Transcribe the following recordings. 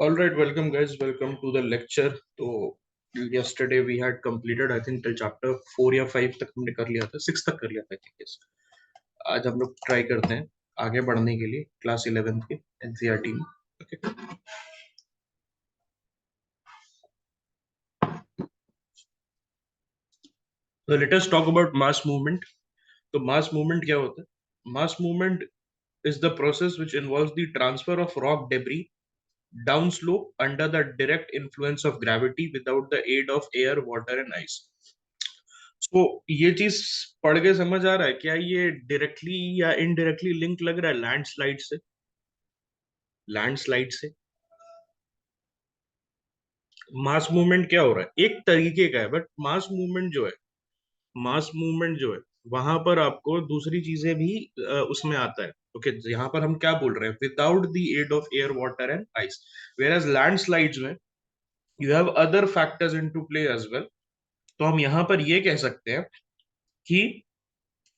All right, welcome guys. Welcome to the lecture. तो yesterday we had completed I think till chapter 4 या 5 तक हमने कर लिया था, 6 तक कर लिया था I think yes. आज हम लोग ट्राई करते हैं आगे बढ़ने के लिए क्लास 11th के एनसीईआरटी में. Okay, so let us talk about mass movement. तो mass movement क्या होता है? Mass movement is the process which involves the transfer of rock debris downslope under the direct influence of gravity without the aid of air, water and ice. तो ये चीज पढ़ के समझ आ रहा है क्या? ये डायरेक्टली या इनडायरेक्टली लिंक लग रहा है लैंडस्लाइड से? लैंडस्लाइड से मास मूवमेंट क्या हो रहा है? एक तरीके का है, बट मास मूवमेंट जो है वहां पर आपको दूसरी चीजें भी उसमें आता है. ओके, यहाँ पर हम क्या बोल रहे हैं? Without the aid of air, water and ice. Where as landslides में you have other factors into play as well. तो हम यहाँ पर ये कह सकते हैं कि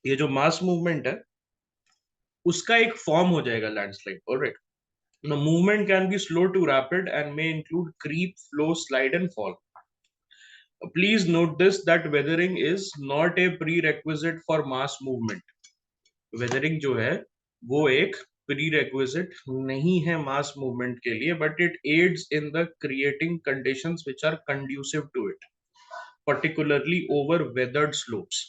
ये जो मास मूवमेंट है उसका एक फॉर्म हो जाएगा landslide. Alright, the movement can be slow to rapid and may include creep, flow, slide and fall. Please note this that weathering is not a prerequisite for mass movement. Weathering जो है वो एक prerequisite नहीं है mass movement के लिए, but it aids in the creating conditions which are conducive to it, particularly over weathered slopes.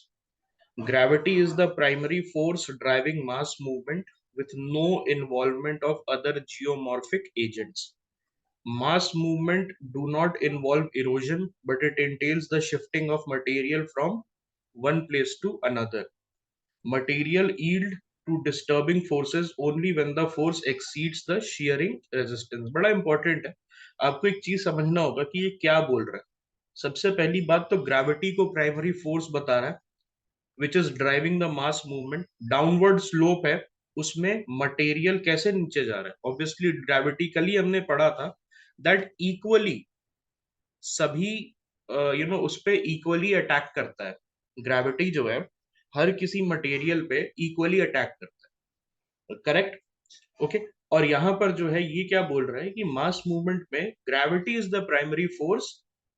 Gravity is the primary force driving mass movement with no involvement of other geomorphic agents. Mass movement do not involve erosion, but it entails the shifting of material from one place to another. Material yield to disturbing forces only when the force exceeds the shearing resistance. बड़ा important है, आपको एक चीज समझना होगा कि ये क्या बोल रहा है. सबसे पहली बात तो ग्रेविटी को प्राइमरी फोर्स बता रहा है which is driving the mass movement. Downward slope है, उसमें मटेरियल कैसे नीचे जा रहा है? ऑब्वियसली ग्रेविटी कल ही हमने पढ़ा था दैट इक्वली सभी उस पे इक्वली अटैक करता है. ग्रेविटी जो है हर किसी मटेरियल पे इक्वली अटैक करता है. करेक्ट? ओके. और यहां पर जो है ये क्या बोल रहा है कि मास मूवमेंट में gravity is the primary force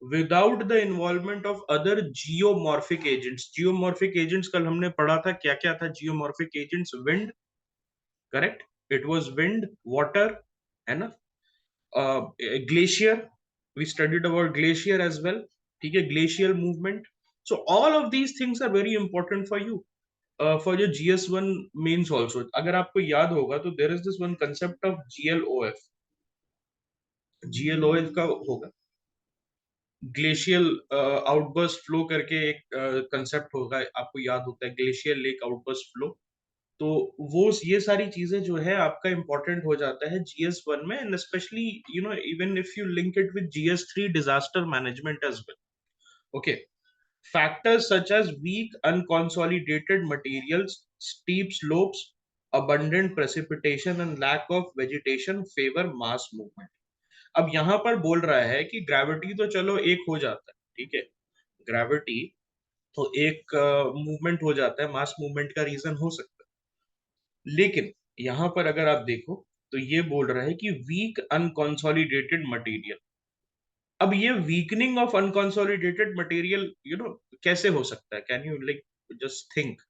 without the involvement of other geomorphic agents. Geomorphic agents कल हमने पढ़ा था, क्या क्या था geomorphic agents? Wind. Correct, it was wind, water, है ना? Glacier, we studied about glacier as well. ठीक है, glacial movement. So all of these things are very important for you, for your GS1 means also. अगर आपको याद होगा तो there is this one concept of GLOF. GLOF का होगा glacial outburst flow करके एक कंसेप्ट होगा, आपको याद होता है ग्लेशियल लेक आउटबर्स्ट फ्लो. तो वो ये सारी चीजें जो है आपका इंपॉर्टेंट हो जाता है GS1 में, and specially even if you link it with GS3 disaster management as well. Okay. Factors such as weak unconsolidated materials, steep slopes, abundant precipitation and lack of vegetation favor mass movement. अब यहां पर बोल रहा है कि gravity तो चलो एक हो जाता है, ठीक है, ग्रेविटी तो एक मूवमेंट हो जाता है, मास मूवमेंट का रीजन हो सकता है. लेकिन यहां पर अगर आप देखो तो ये बोल रहा है कि वीक अनकंसोलिडेटेड मटेरियल. अब ये वीकनिंग ऑफ अनकंसोलिडेटेड मटेरियल कैसे हो सकता है? Can you like just think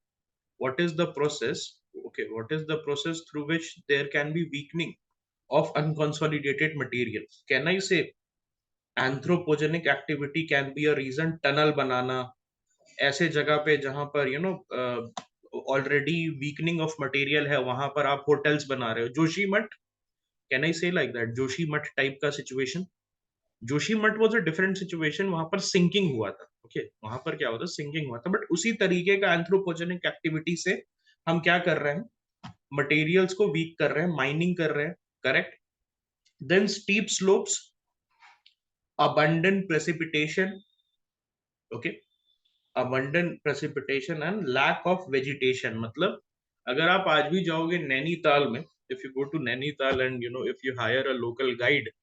what is the process? Okay, what is the process through which there can be weakening of unconsolidated material? Can I say anthropogenic activity can be a reason? Tunnel बनाना ऐसे जगह पे जहां पर already weakening of material है, वहां पर आप होटल्स बना रहे हो. जोशीमठ, कैन आई से लाइक दैट? जोशीमठ टाइप का situation. Joshimath was a different situation, वहां पर सिंकिंग हुआ था. ओके, वहां पर क्या होता? सिंकिंग हुआ था. बट उसी तरीके का एंथ्रोपोजेनिक एक्टिविटी से हम क्या कर रहे हैं? मटेरियल्स को वीक कर रहे हैं, माइनिंग कर रहे हैं. Correct. Then steep slopes, abundant precipitation. Okay, abundant precipitation and lack of vegetation. मतलब अगर आप आज भी जाओगे नैनीताल में, if you go to Nainital and if you hire a local guide,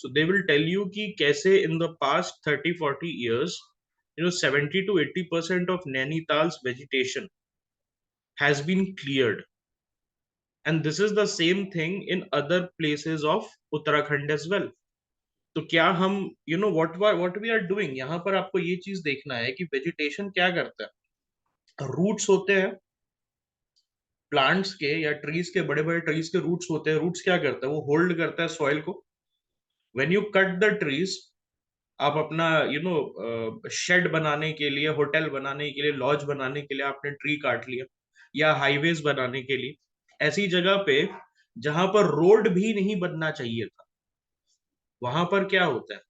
so they will tell you कि कैसे in the past 30-40 years 70 to 80% of Nainital's vegetation has been cleared, and this is the same thing in other places of Uttarakhand as well. तो क्या हम what we are doing, यहाँ पर आपको ये चीज देखना है कि वेजिटेशन क्या करता है। रूट्स होते हैं प्लांट्स के या ट्रीज के, बड़े बड़े ट्रीज के रूट्स होते हैं। रूट्स क्या करता है, वो होल्ड करता है सॉइल को। When you cut the trees, आप अपना शेड बनाने के लिए, होटल बनाने के लिए, लॉज बनाने के लिए आपने ट्री काट लिया, या हाईवेज बनाने के लिए, ऐसी जगह पे जहां पर रोड भी नहीं बनना चाहिए था, वहां पर क्या होता है,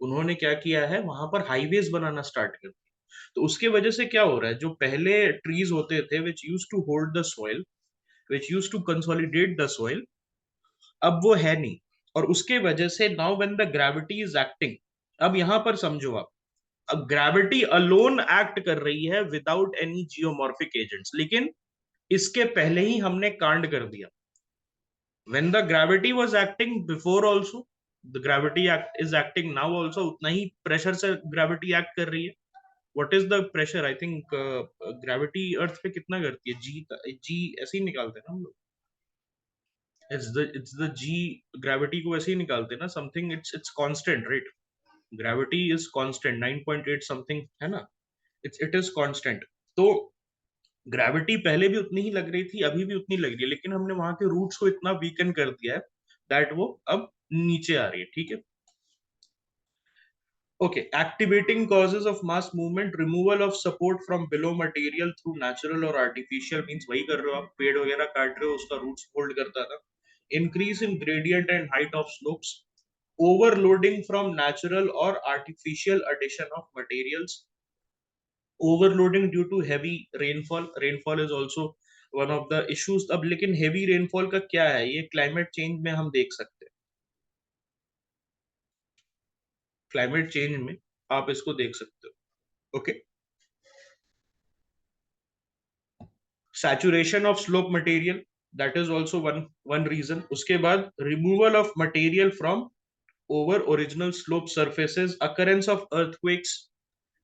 उन्होंने क्या किया है, वहां पर हाईवेज बनाना स्टार्ट कर दिया। तो उसके वजह से क्या हो रहा है, जो पहले ट्रीज होते थे which use to hold the soil, which use to consolidate the soil, अब वो है नहीं। और उसके वजह से now when the gravity is acting, अब यहां पर समझो आप, अब ग्रेविटी अलोन एक्ट कर रही है विदाउट एनी जियोमॉर्फिक एजेंट्स, लेकिन इसके पहले ही हमने कांड कर दिया। When the gravity was acting before also, the gravity act is acting now also, उतना ही प्रेशर से ग्रेविटी एक्ट कर रही है। What is the pressure, I think gravity earth पे कितना करती है, जी, जी ऐसे ही निकालते हैं ना हम लोग। इट्स द जी, ग्रेविटी को ऐसे ही निकालते हैं ना, something, it's constant, right. Gravity is constant, 9.8 something है ना, इट इज कांस्टेंट। तो ग्रेविटी पहले भी उतनी ही लग रही थी, अभी भी उतनी लग रही है, लेकिन हमने वहां के रूट्स को इतना वीकन कर दिया है दैट वो अब नीचे आ रही है, ठीक है। Okay, activating causes of mass movement, removal of support from below material through natural और आर्टिफिशियल मींस, वही कर रहे हो आप, पेड़ वगैरह काट रहे हो, उसका रूट्स होल्ड करता था। Increase in gradient and height of slopes, overloading from natural or artificial addition of materials, overloading due to heavy rainfall, rainfall is also one of the issues। अब लेकिन heavy rainfall का क्या है, ये climate change में हम देख सकते हैं, climate change में आप इसको देख सकते हो। Okay, saturation of slope material, that is also one reason। उसके बाद removal of material from over original slope surfaces, occurrence of earthquakes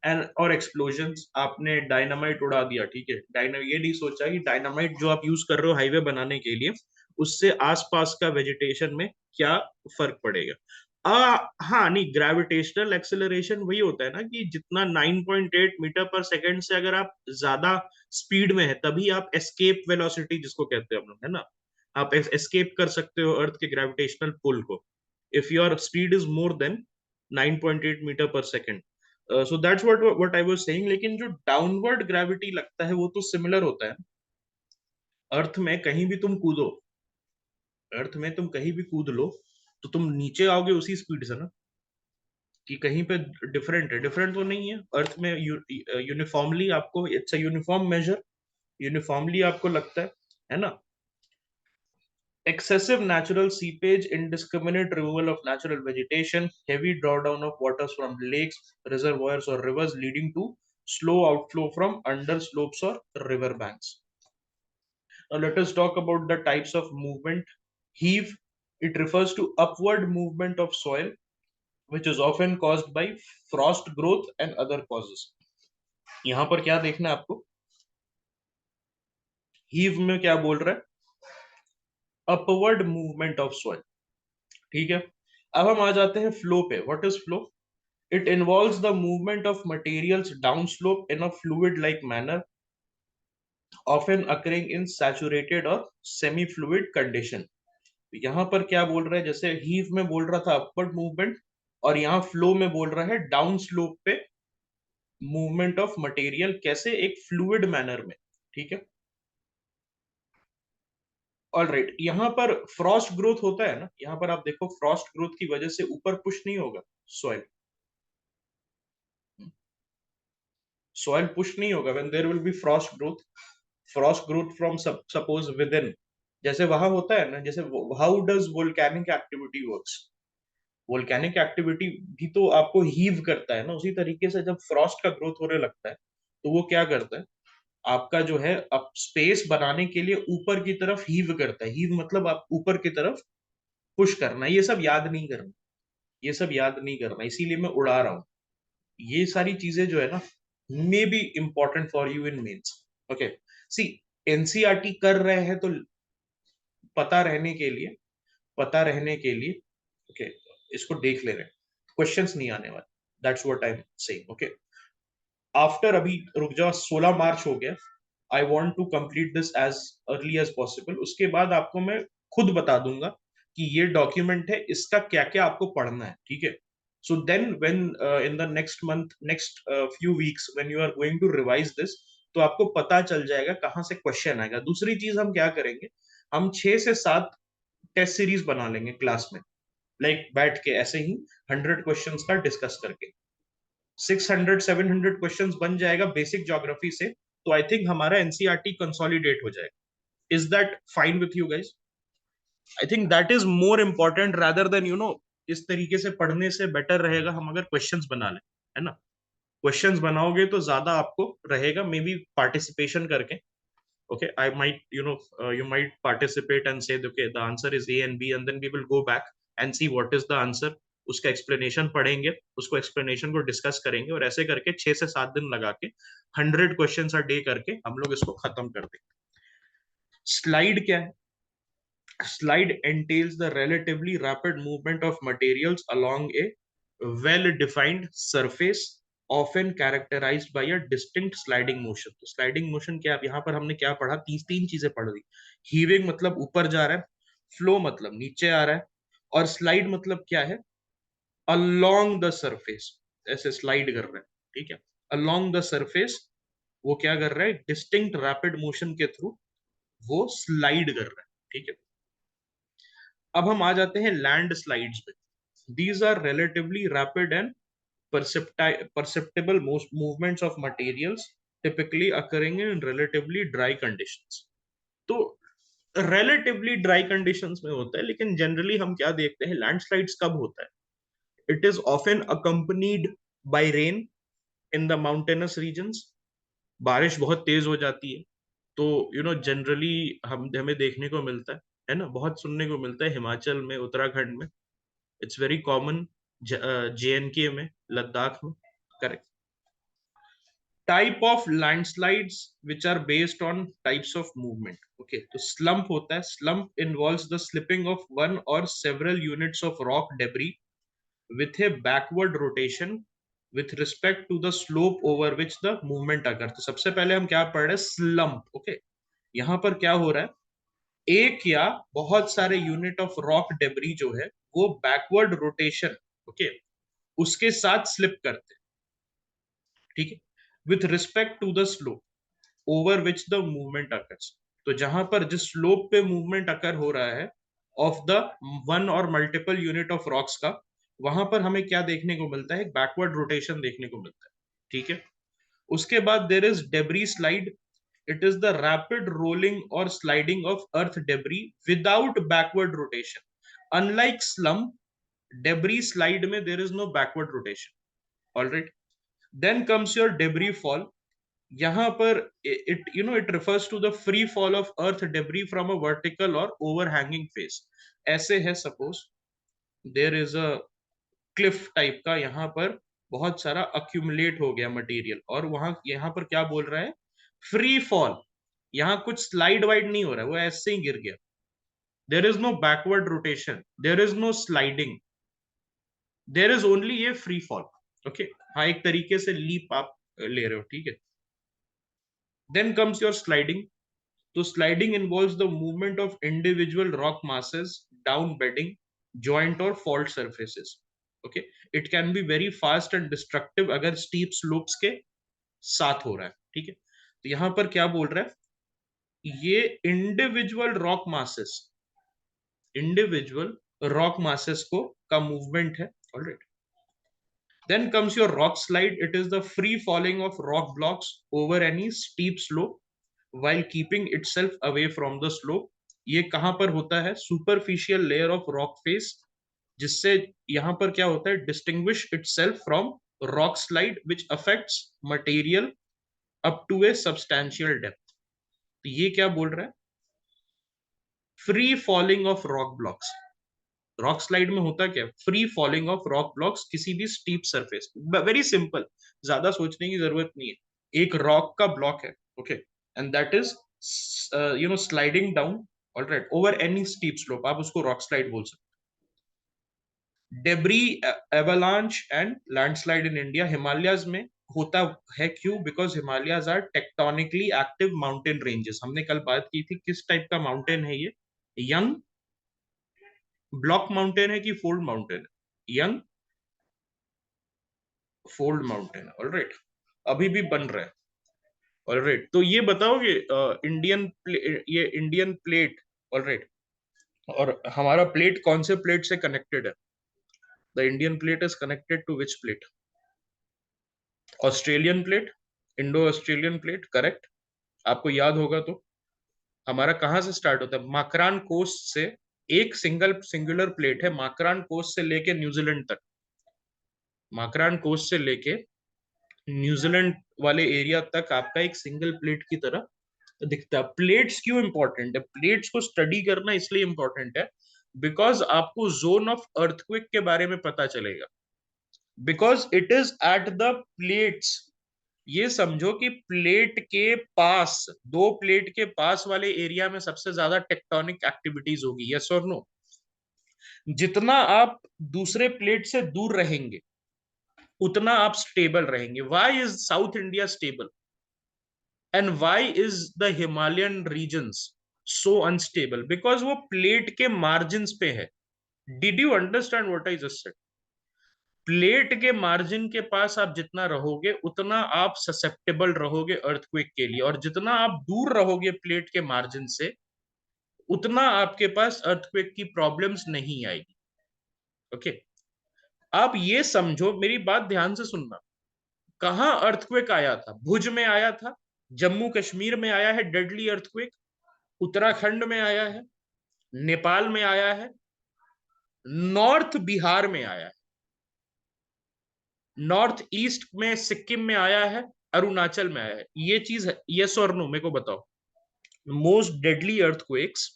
and और एक्सप्लोजंस। आपने डायनामाइट उड़ा दिया, ठीक है, ये नहीं सोचा कि डायनामाइट जो आप यूज कर रहे हो हाईवे बनाने के लिए, उससे आसपास का वेजिटेशन में क्या फर्क पड़ेगा। हाँ नहीं, ग्रेविटेशनल एक्सेलरेशन वही होता है ना कि जितना 9.8 मीटर पर सेकेंड से अगर आप ज्यादा स्पीड में है, तभी आप एस्केप वेलोसिटी जिसको कहते हैं हम लोग, है ना, आप एस्केप कर सकते हो अर्थ के ग्रेविटेशनल पुल को, if your speed is more than 9.8 metre per second. So that's what I was saying. लेकिन जो डाउनवर्ड ग्रेविटी लगता है वो तो सिमिलर होता है। अर्थ में कहीं भी तुम कूदो, अर्थ में तुम कहीं भी कूद लो, तो तुम नीचे आओगे उसी स्पीड से ना, कि कहीं पे डिफरेंट है, डिफरेंट तो नहीं है। अर्थ में यूनिफॉर्मली आपको, it's a uniform major, uniformly आपको लगता है ना। Excessive natural seepage, indiscriminate removal of natural vegetation, heavy drawdown of waters from lakes, reservoirs, or rivers, leading to slow outflow from under slopes or river banks. Now, let us talk about the types of movement. Heave, it refers to upward movement of soil, which is often caused by frost growth and other causes. यहाँ पर क्या देखना है आपको, heave में क्या बोल रहा है, अपवर्ड मूवमेंट ऑफ सॉइल, ठीक है। अब हम आ जाते हैं फ्लो पे। What is flow? It involves the movement of materials downslope in a fluid-like manner, often occurring in saturated or semi-fluid condition। यहाँ पर क्या बोल रहा है, जैसे हीव में बोल रहा था अपवर्ड मूवमेंट, और यहाँ फ्लो में बोल रहा है डाउन स्लोप पे मूवमेंट ऑफ मटेरियल, कैसे, एक फ्लूइड मैनर में, ठीक है। ऑल राइट, यहाँ पर फ्रॉस्ट ग्रोथ होता है ना, यहाँ पर आप देखो फ्रॉस्ट ग्रोथ की वजह से ऊपर पुश नहीं होगा सॉइल, सॉइल पुश नहीं होगा when there will be frost growth. Frost growth from suppose within, जैसे वहां होता है ना, जैसे how does volcanic activity works, volcanic activity भी तो आपको हीव करता है ना, उसी तरीके से जब फ्रॉस्ट का ग्रोथ होने लगता है तो वो क्या करता है, आपका जो है अब स्पेस बनाने के लिए ऊपर की तरफ हीव करता है। हीव मतलब आप ऊपर की तरफ पुश करना, ये सब याद नहीं करना, ये सब याद नहीं करना, इसीलिए मैं उड़ा रहा हूँ। ये सारी चीजें जो है ना, may be important for you in mains. Okay, see, NCERT कर रहे हैं तो पता रहने के लिए, पता रहने के लिए, ओके, इसको देख ले रहे हैं, क्वेश्चंस नहीं आने वाले, that's what I am saying. Okay, after, अभी रुक जाओ, 16 मार्च हो गया, I want to complete this as early as possible. उसके बाद आपको मैं खुद बता दूंगा कि ये डॉक्यूमेंट है, इसका क्या क्या आपको पढ़ना है, ठीक है। So then when in the next month, next few weeks, when you are going to revise this, तो आपको पता चल जाएगा कहाँ से क्वेश्चन आएगा। दूसरी चीज हम क्या करेंगे, हम 6 से 7 टेस्ट सीरीज बना लेंगे क्लास में, लाइक बैठ के ऐसे ही 100 क्वेश्चंस का डिस्कस करके। 600 700 क्वेश्चंस बन जाएगा बेसिक ज्योग्राफी से, तो आई थिंक हमारा एनसीईआरटी कंसोलिडेट हो जाएगा। Is that fine with you guys? I think that is more important rather than इस तरीके से पढ़ने से बेटर रहेगा हम अगर क्वेश्चंस बना लें, है ना। क्वेश्चंस बनाओगे तो ज्यादा आपको रहेगा, मे बी पार्टिसिपेशन करके। okay, I might, you might participate and say okay, the answer is A and B, and then we will go back and see what is the answer, उसका explanation पढ़ेंगे, उसको explanation को discuss करेंगे, और ऐसे करके 6 से 7 दिन लगा के 100 क्वेश्चन अ डे करके हम लोग इसको खत्म कर देंगे। स्लाइड क्या है? Slide entails the relatively rapid movement of materials along a well-defined surface, often characterized by a distinct sliding motion। तो स्लाइडिंग मोशन क्या, यहाँ पर हमने क्या पढ़ा, तीन चीजें पढ़ दी। हीविंग मतलब ऊपर जा रहा है, फ्लो मतलब नीचे आ रहा है, और स्लाइड मतलब क्या है, अलोंग द सरफेस, ऐसे स्लाइड कर रहा है, ठीक है। अलोंग द सरफेस वो क्या कर रहा है, डिस्टिंक्ट रैपिड मोशन के थ्रू वो स्लाइड कर रहा है, ठीक है। अब हम आ जाते हैं लैंड स्लाइड्स पे। These are relatively rapid and perceptible most movements of materials, typically occurring in relatively dry conditions। तो relatively dry conditions में होता है, लेकिन जनरली हम क्या देखते हैं, लैंडस्लाइड्स कब होता है? It is often accompanied by rain in the mountainous regions। बारिश बहुत तेज हो जाती है, तो जनरली हम हमें देखने को मिलता है ना, बहुत सुनने को मिलता है हिमाचल में, उत्तराखंड में। इट्स वेरी कॉमन, JNK में, लद्दाख में। Correct. Type of landslides which are based on types of movement. Okay, तो स्लम्प होता है, slump involves the slipping of one or several units of rock debris with a backward rotation with respect to the slope over which the movement occurs। तो सबसे पहले हम क्या पढ़ रहे हैं, स्लम्प। ओके, यहाँ पर क्या हो रहा है, एक या बहुत सारे यूनिट ऑफ रॉक डेब्री जो है वो बैकवर्ड रोटेशन, ओके, उसके साथ स्लिप करते हैं, ठीक है, with respect to the slope over which the movement occurs. तो जहां पर जिस स्लोप पे मूवमेंट अकर हो रहा है ऑफ द वन और मल्टीपल यूनिट ऑफ रॉक्स का, वहां पर हमें क्या देखने को मिलता है, बैकवर्ड रोटेशन देखने को मिलता है, ठीक है। उसके बाद there is debris slide. It is the rapid rolling or sliding of earth debris without backward rotation. Unlike slump, debris slide में there is no backward rotation. Alright, then comes your debris fall. यहाँ पर it refers to the free fall of earth debris from a vertical or overhanging face. ऐसे है, suppose there is a cliff type का, यहाँ पर बहुत सारा accumulate हो गया मटेरियल, और वहां यहाँ पर क्या बोल रहा है, फ्री फॉल। यहाँ कुछ स्लाइड वाइड नहीं हो रहा है, वो ऐसे ही गिर गया। There is no backward rotation, there is no sliding, there is only ये फ्री फॉल। ओके, हाँ, एक तरीके से लीप आप ले रहे हो, ठीक है। Then comes your sliding. तो sliding involves the movement of individual rock masses down bedding, joint or fault surfaces. Okay, it can be very fast and destructive अगर स्टीप स्लोप्स के साथ हो रहा है, ठीक है। तो यहां पर क्या बोल रहा है, ये इंडिविजुअल रॉक मासेस को का मूवमेंट है। Alright, then comes your rock slide। It is the free falling of rock blocks over any steep slope while keeping itself away from the slope। ये कहां पर होता है, superficial layer of rock face, जिससे यहां पर क्या होता है, distinguish itself from rock slide which affects material up to a substantial depth. तो ये क्या बोल रहा है, free falling of rock blocks. Rock slide में होता क्या, free falling of rock blocks किसी भी स्टीप सरफेस। वेरी सिंपल, ज्यादा सोचने की जरूरत नहीं है। एक रॉक का ब्लॉक है, okay, and that is sliding down, alright, over any steep slope, आप उसको रॉक स्लाइड बोल सकते debris, avalanche and landslide in India Himalayas में होता है क्यों? Because Himalayas are tectonically active mountain ranges. हमने कल बात की थी किस टाइप का माउंटेन है ये, यंग ब्लॉक माउंटेन है कि फोल्ड माउंटेन है? यंग फोल्ड माउंटेन है, ऑलराइट, अभी भी बन रहा है, ऑलराइट। तो ये बताओगे ये इंडियन प्लेट, ऑलराइट, और हमारा प्लेट कौन से प्लेट से कनेक्टेड है? The Indian plate is connected to which plate? Australian plate, Indo Australian plate, correct. आपको याद होगा तो हमारा कहां से स्टार्ट होता है? माकरान कोस्ट से। एक सिंगुलर प्लेट है माकरान कोस्ट से लेके न्यूजीलैंड तक, माकरान कोस्ट से लेके न्यूजीलैंड वाले एरिया तक आपका एक सिंगल प्लेट की तरह दिखता है। प्लेट्स क्यों इंपॉर्टेंट है? प्लेट्स को स्टडी करना इसलिए इंपॉर्टेंट है बिकॉज आपको जोन ऑफ अर्थक्वेक के बारे में पता चलेगा, because it is at the plates. ये समझो कि प्लेट के पास, दो प्लेट के पास वाले एरिया में सबसे ज्यादा टेक्टोनिक एक्टिविटीज होगी, यस और नो? जितना आप दूसरे प्लेट से दूर रहेंगे उतना आप स्टेबल रहेंगे। Why is south India stable and why is the Himalayan regions so unstable? Because वो प्लेट के मार्जिन पे है। Did you understand what I just said? Plate के मार्जिन के पास आप जितना रहोगे उतना आप ससेप्टेबल रहोगे अर्थक्वेक के लिए, और जितना आप दूर रहोगे प्लेट के मार्जिन से उतना आपके पास अर्थक्वेक की प्रॉब्लम्स नहीं आएगी। ओके, आप ये समझो, मेरी बात ध्यान से सुनना। कहां अर्थक्वेक आया था? भुज में आया था, जम्मू कश्मीर में आया है डेडली अर्थक्वेक, उत्तराखंड में आया है, नेपाल में आया है, नॉर्थ बिहार में आया है, नॉर्थ ईस्ट में सिक्किम में आया है, अरुणाचल में आया है। ये चीज है, यस और नो मेरे को बताओ? मोस्ट डेडली अर्थक्वेक्स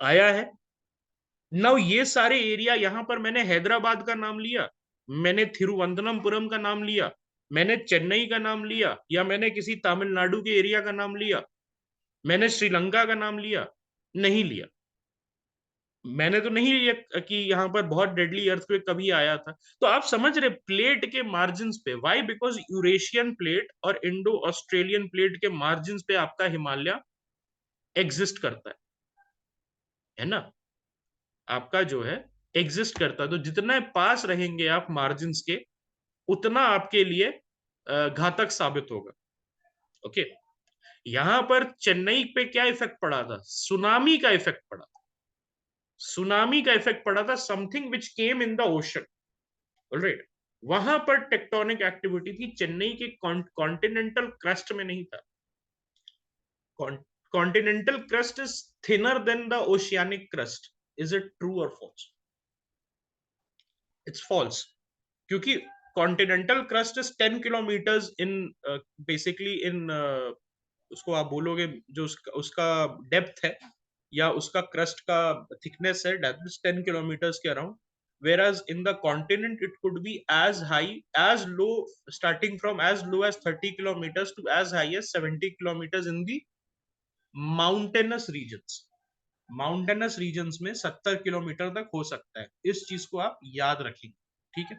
आया है। नाउ ये सारे एरिया, यहां पर मैंने हैदराबाद का नाम लिया, मैंने थिरुवनंतपुरम का नाम लिया, मैंने चेन्नई का नाम लिया, या मैंने किसी तमिलनाडु के एरिया का नाम लिया, मैंने श्रीलंका का नाम लिया? नहीं लिया। मैंने तो नहीं लिया कि यहां पर बहुत डेडली अर्थक्वेक कभी आया था। तो आप समझ रहे प्लेट के मार्जिन पे, व्हाई? बिकॉज यूरेशियन प्लेट और इंडो ऑस्ट्रेलियन प्लेट के मार्जिन पे आपका हिमालय एग्जिस्ट करता है ना? आपका जो है एग्जिस्ट करता है। तो जितना पास रहेंगे आप मार्जिन के उतना आपके लिए घातक साबित होगा। ओके, यहां पर चेन्नई पे क्या इफेक्ट पड़ा था? सुनामी का इफेक्ट पड़ा था। सुनामी का इफेक्ट पड़ा था, something which came in the ocean, alright. वहां पर टेक्टोनिक एक्टिविटी थी, चेन्नई के कॉन्टिनेंटल क्रस्ट में नहीं था। Continental crust is thinner than the oceanic crust. Is it true or false? It's false, क्योंकि continental crust is 10 kilometres in, basically in, उसको आप बोलोगे जो उसका डेप्थ है या उसका क्रस्ट का थिकनेस है, दैट इज 10 किलोमीटर्स के around. whereas in the continent it could be as high, as low, starting from as low as 30 kilometers to as high as 70 kilometers in the mountainous regions। Mountainous regions में 70 kilometre तक हो सकता है। इस चीज को आप याद रखेंगे, ठीक है?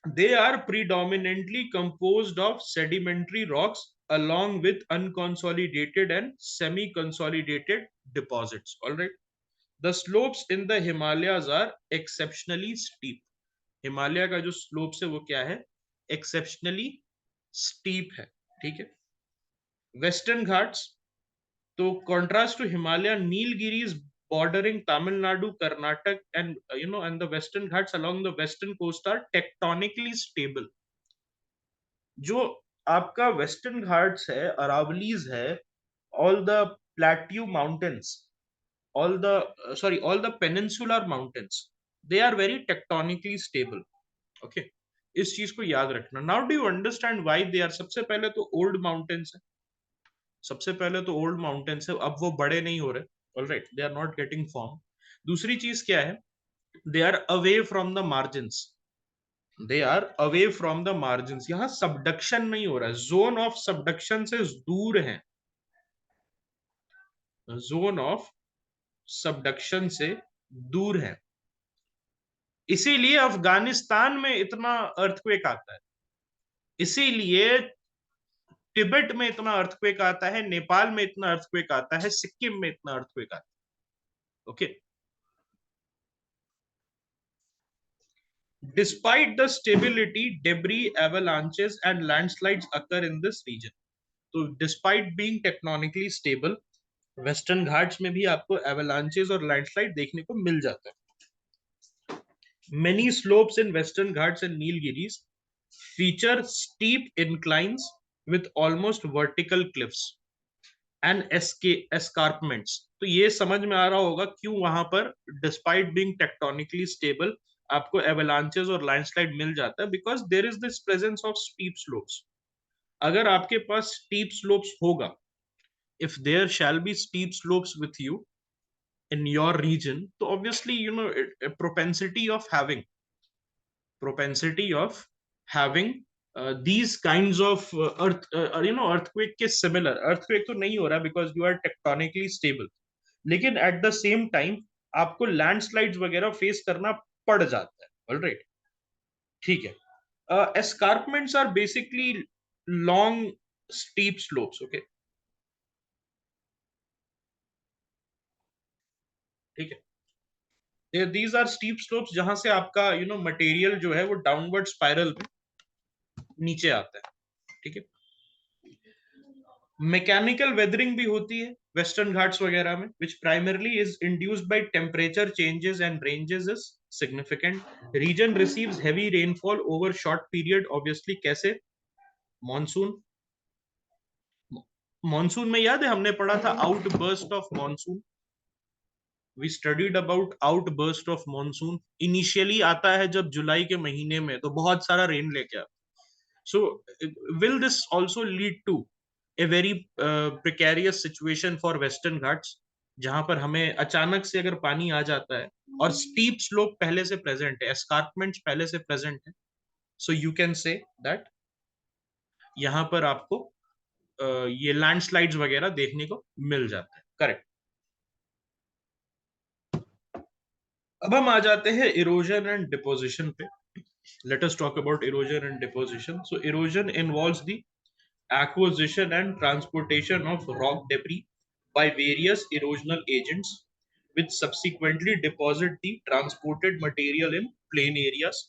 They are predominantly composed of sedimentary rocks along with unconsolidated and semi-consolidated deposits. All right. The slopes in the Himalayas are exceptionally steep. Himalaya का जो स्लोप्स है वो क्या है? एक्सेप्शनली स्टीप है, ठीक है। वेस्टर्न घाट्स, तो contrast to Himalaya, Nilgiris bordering Tamil Nadu, Karnataka, and and the Western Ghats along the western coast are tectonically stable। जो आपका वेस्टर्न घाट्स है, अरावलीज है, all the plateau mountains, all the all the peninsular mountains, they are very tectonically stable। okay, इस चीज को याद रखना। Now do you understand why they are? सबसे पहले तो ओल्ड माउंटेन्स है, सबसे पहले तो ओल्ड माउंटेन्स है, अब वो बड़े नहीं हो रहे, alright, they are not getting form. दूसरी चीज क्या है? They are away from the margins, they are away from the margins. यहां सबडक्शन नहीं हो रहा है, जोन ऑफ सबडक्शन से दूर है, जोन ऑफ सबडक्शन से दूर है। इसीलिए अफगानिस्तान में इतना अर्थक्वेक आता है, इसीलिए तिब्बत में इतना अर्थक्वेक आता है, नेपाल में इतना अर्थक्वेक आता है, सिक्किम में इतना अर्थक्वेक आता है। Okay, despite the stability, debris, avalanches and landslides occur in this region. तो despite being tectonically stable, western Ghats में भी आपको एवलांचेस और लैंडस्लाइड देखने को मिल जाता है। Many slopes in Western Ghats and Nilgiris feature steep inclines with almost vertical cliffs and escarpments. तो ये समझ में आ रहा होगा क्यों वहां पर डिस्पाइट बीइंग टेक्टोनिकली स्टेबल आपको एवलांचेस और लैंडस्लाइड मिल जाता है, because there is this presence of steep slopes. अगर आपके पास स्टीप स्लोप्स होगा, if there shall be steep slopes with you in your region, so obviously a propensity of having these kinds of earthquake के similar earthquake तो नहीं हो रहा because you are tectonically stable, लेकिन at the same time आपको landslides वगैरह face करना पड़ जाता है। ऑलराइट, ठीक है। escarpments are basically long steep slopes, okay, ठीक है। दीज आर स्टीप स्लोप्स जहां से आपका मटेरियल जो है वो डाउनवर्ड स्पाइरल में नीचे आता है, ठीक है। मैकेनिकल वेदरिंग भी होती है वेस्टर्न घाट्स वगैरह में, which primarily is induced by temperature changes and ranges is significant. Region receives heavy rainfall over short period, obviously कैसे, मॉनसून। मॉनसून में याद है हमने पढ़ा था outburst of monsoon, we studied about outburst of monsoon. Initially आता है जब जुलाई के महीने में, तो बहुत सारा रेन लेके आता। So, will this also lead to a very precarious situation for Western Ghats, जहां पर हमें अचानक से अगर पानी आ जाता है और स्टीप स्लोप पहले से प्रेजेंट है, एस्कार्पमेंट्स पहले से प्रेजेंट है, so you can say that यहां पर आपको ये लैंडस्लाइड्स वगैरह देखने को मिल जाता है। करेक्ट। अब हम आ जाते हैं इरोजन एंड डिपोजिशन पे। Let us talk about erosion and deposition. So, erosion involves the acquisition and transportation of rock debris by various erosional agents, which subsequently deposit the transported material in plain areas.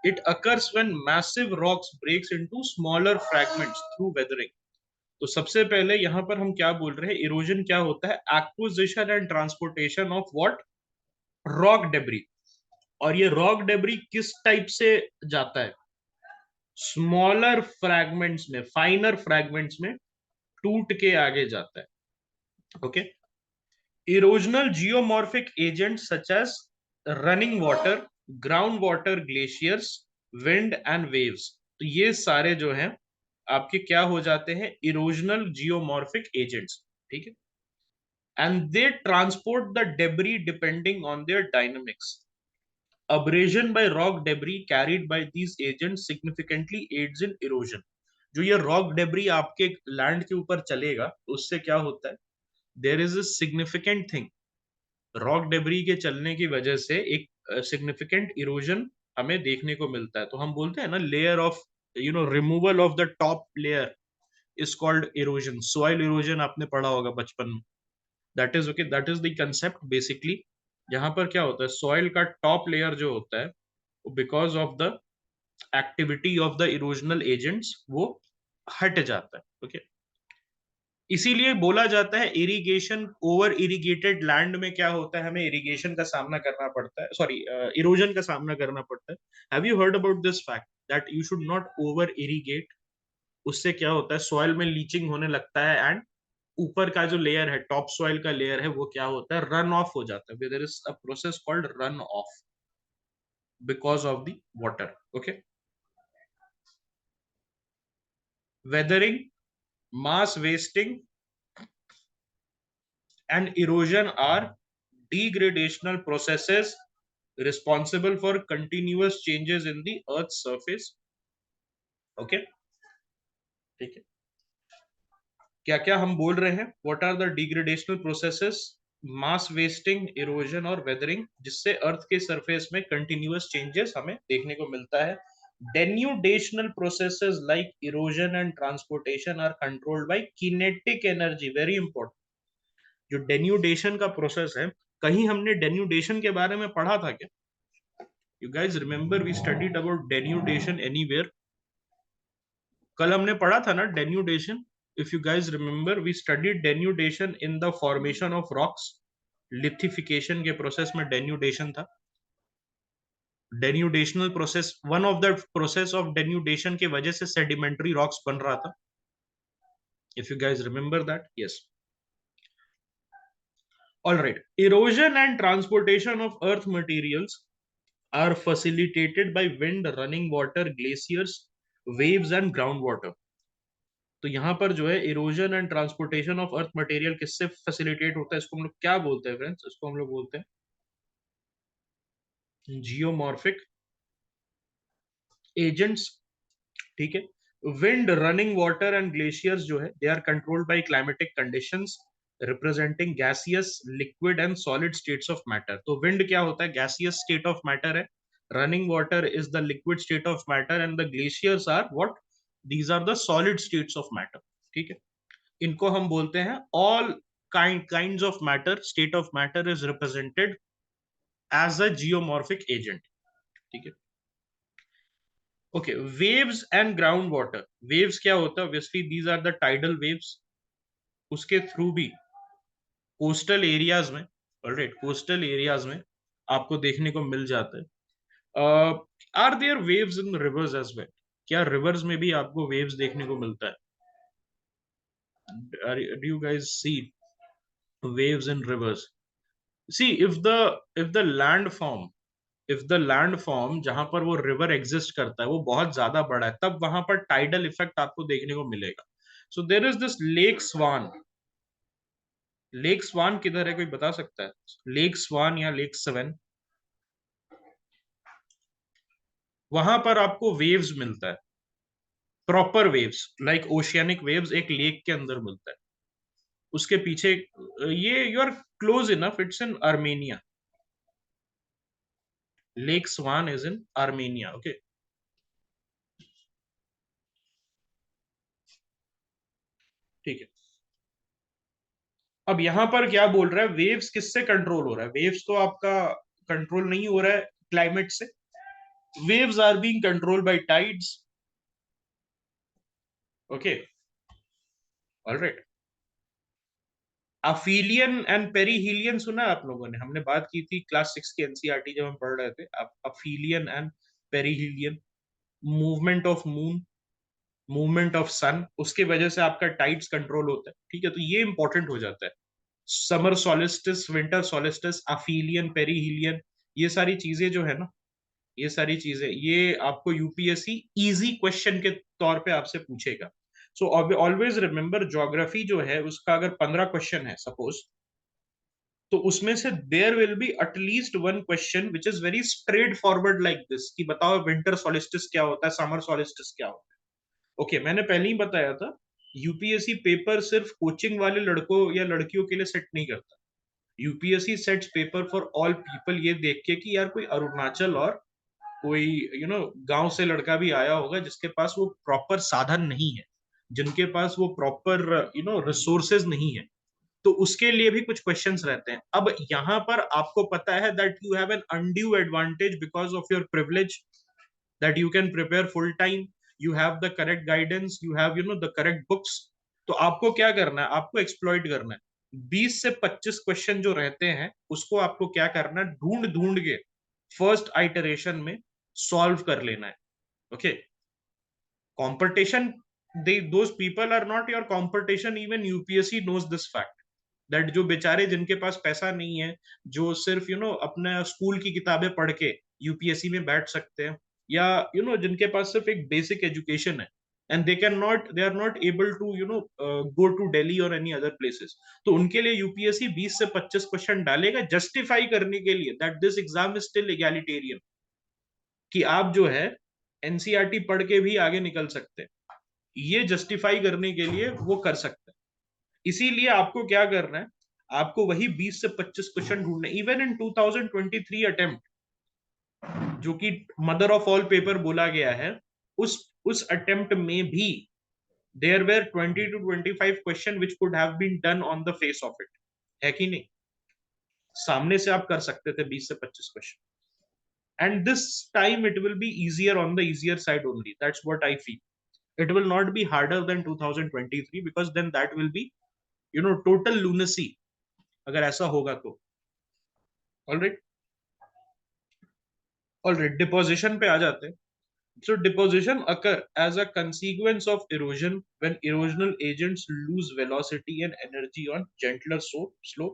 It occurs when massive rocks breaks into smaller fragments through weathering. तो सबसे पहले यहाँ पर हम क्या बोल रहे हैं, इरोजन क्या होता है, acquisition and transportation of what, rock debris. और ये रॉक डेब्री किस टाइप से जाता है, स्मॉलर फ्रैगमेंट्स में, फाइनर फ्रैगमेंट्स में टूट के आगे जाता है। Okay, erosional geomorphic agent such as running water, ground water, glaciers, wind and waves, तो ये सारे जो हैं आपके क्या हो जाते हैं, इरोजनल जियोमॉर्फिक एजेंट्स, ठीक है। And they transport the debris depending on their dynamics. Abrasion by rock debris carried by these agents significantly aids in erosion. जो ये रॉक डेब्री आपके लैंड के ऊपर चलेगा, उससे क्या होता है, there is a significant thing, rock debris के चलने की वजह से एक सिग्निफिकेंट इरोजन हमें देखने को मिलता है। तो हम बोलते हैं ना, layer of removal of the top layer is called erosion. Soil erosion आपने पढ़ा होगा बचपन में, that is okay, that is the concept basically. यहाँ पर क्या होता है, सॉइल का टॉप लेयर जो होता है, because of the activity of the erosional agents वो हट जाता है। ओके, इसीलिए बोला जाता है इरिगेशन, ओवर इरिगेटेड लैंड में क्या होता है, हमें इरिगेशन का सामना करना पड़ता है, सॉरी इरोजन का सामना करना पड़ता है। Have you heard about this fact that you should not over irrigate? उससे क्या होता है, सॉइल में लीचिंग होने लगता है, एंड ऊपर का जो लेयर है, टॉप सॉइल का लेयर है, वो क्या होता है, रन ऑफ हो जाता है। There is a process called run off because of the water. Okay, weathering, mass wasting, and erosion are degradational processes responsible for continuous changes in the earth's surface. Okay, ठीक है। क्या क्या हम बोल रहे हैं, what are the degradational processes? Mass wasting, erosion और weathering, जिससे अर्थ के सरफेस में कंटिन्यूअस चेंजेस हमें देखने को मिलता है। Denudational processes like erosion and transportation are controlled by kinetic energy, very important. जो डेन्यूडेशन का प्रोसेस है, कहीं हमने डेन्यूडेशन के बारे में पढ़ा था क्या? You guys remember we studied about denudation anywhere? कल हमने पढ़ा था ना denudation. If you guys remember we studied denudation in the formation of rocks. Lithification के प्रोसेस में डेन्यूडेशन था। Denudational process, one of the process of denudation के वजह से सेडिमेंट्री रॉक्स बन रहा था। If you guys remember that, yes. All right, erosion and transportation of earth materials are facilitated by wind, running water, glaciers, waves and groundwater। तो यहाँ पर जो है erosion and transportation of earth material किससे facilitate होता है? इसको हम लोग क्या बोलते हैं फ्रेंड्स? इसको हम लोग बोलते हैं जियोमॉर्फिक एजेंट्स। ठीक है। Wind, running water and glaciers जो है they are controlled by climatic conditions representing gaseous, liquid and solid states of matter. तो विंड क्या होता है? गैसियस स्टेट ऑफ मैटर है। Running water is the liquid state of matter and the glaciers are what? These are the solid states of matter. ठीक है। इनको हम बोलते हैं all kinds of matter, state of matter is represented as a geomorphic agent. ठीक है। Okay, waves and ground water. Waves क्या होता है? Obviously these are the tidal waves. उसके थ्रू भी कोस्टल एरियाज में, ऑलराइट, कोस्टल एरियाज में आपको देखने को मिल जाता है। Are there waves in rivers as well? क्या रिवर्स में भी आपको वेव्स देखने को मिलता है? Do you guys see waves in rivers? See, if the landform, if the landform जहां पर वो रिवर एग्जिस्ट करता है वो बहुत ज्यादा बड़ा है, तब वहां पर टाइडल इफेक्ट आपको देखने को मिलेगा। So there is this lake swan. Lake swan किधर है, कोई बता सकता है? लेक स्वान या लेक सेवन, वहां पर आपको वेव्स मिलता है, proper waves like oceanic waves एक लेक के अंदर मिलता है। उसके पीछे ये you are close enough, it's in Armenia. Lake Swan is in Armenia. Okay, ठीक है। अब यहां पर क्या बोल रहा है? वेव्स किससे कंट्रोल हो रहा है? वेव्स तो आपका कंट्रोल नहीं हो रहा है क्लाइमेट से। Waves are being controlled by tides. Okay, alright. Aphelion and perihelion सुना है आप लोगों ने? हमने बात की थी क्लास 6 की एनसीईआरटी जब हम पढ़ रहे थे। Aphelion and perihelion, movement of moon, movement of sun, उसके वजह से आपका टाइड्स कंट्रोल होता है। ठीक है, तो ये इंपॉर्टेंट हो जाता है। Summer solstice, winter solstice, aphelion, perihelion, ये सारी चीजें जो है ना, ये सारी चीजें ये आपको यूपीएससी इजी क्वेश्चन के तौर पे आपसे पूछेगा। सो ऑलवेज रिमेंबर, ज्योग्राफी जो है उसका अगर 15 क्वेश्चन है सपोज, तो उसमें से there will be at least one question which is very straightforward like this, कि बताओ विंटर सोलिस्टिस क्या होता है, समर सोलिस्टिस क्या होता है। ओके, मैंने पहले ही बताया था यूपीएससी पेपर सिर्फ कोचिंग वाले लड़कों या लड़कियों के लिए सेट नहीं करता। UPSC sets paper for all people, ये देख के कि यार कोई अरुणाचल और कोई गांव से लड़का भी आया होगा जिसके पास वो प्रॉपर साधन नहीं है, जिनके पास वो प्रॉपर रिसोर्सेज नहीं है, तो उसके लिए भी कुछ क्वेश्चंस रहते हैं। अब यहाँ पर आपको पता है that you have an undue advantage because of your privilege, that you can prepare full time, you have the correct guidance, you have the correct books. तो आपको क्या करना है? आपको एक्सप्लॉइट करना है। 20 से 25 क्वेश्चन जो रहते हैं उसको आपको क्या करना है? ढूंढ ढूंढ के फर्स्ट आइटरेशन में सॉल्व कर लेना है। Okay, competition, those people are not your competition, even UPSC knows this fact, that जो बेचारे जिनके पास पैसा नहीं है, जो सिर्फ अपने स्कूल की किताबें पढ़ के यूपीएससी में बैठ सकते हैं, या जिनके पास सिर्फ एक बेसिक एजुकेशन है, and they are not able to go to Delhi or any other places, तो उनके लिए यूपीएससी 20 से 25 क्वेश्चन डालेगा जस्टिफाई करने के लिए that this exam is still egalitarian, कि आप जो है एनसीईआरटी पढ़ के भी आगे निकल सकते हैं। ये जस्टिफाई करने के लिए वो कर सकते हैं। इसीलिए आपको क्या करना है? आपको वही 20 से 25 क्वेश्चन ढूंढने। इवन इन 2023 अटेम्प्ट, जो कि मदर ऑफ ऑल पेपर बोला गया है, उस अटेम्प्ट में भी there were 20 to 25 question which could have been done on the face of it, है कि नहीं? सामने से आप कर सकते थे 20 से 25 question, and this time it will be easier, on the easier side only, that's what I feel. It will not be harder than 2023 because then that will be total lunacy, अगर ऐसा होगा तो। ऑलराइट, ऑलराइट, डिपोजिशन पे आ जाते हैं। So deposition occur as a consequence of erosion when erosional agents lose velocity and energy on gentler slope,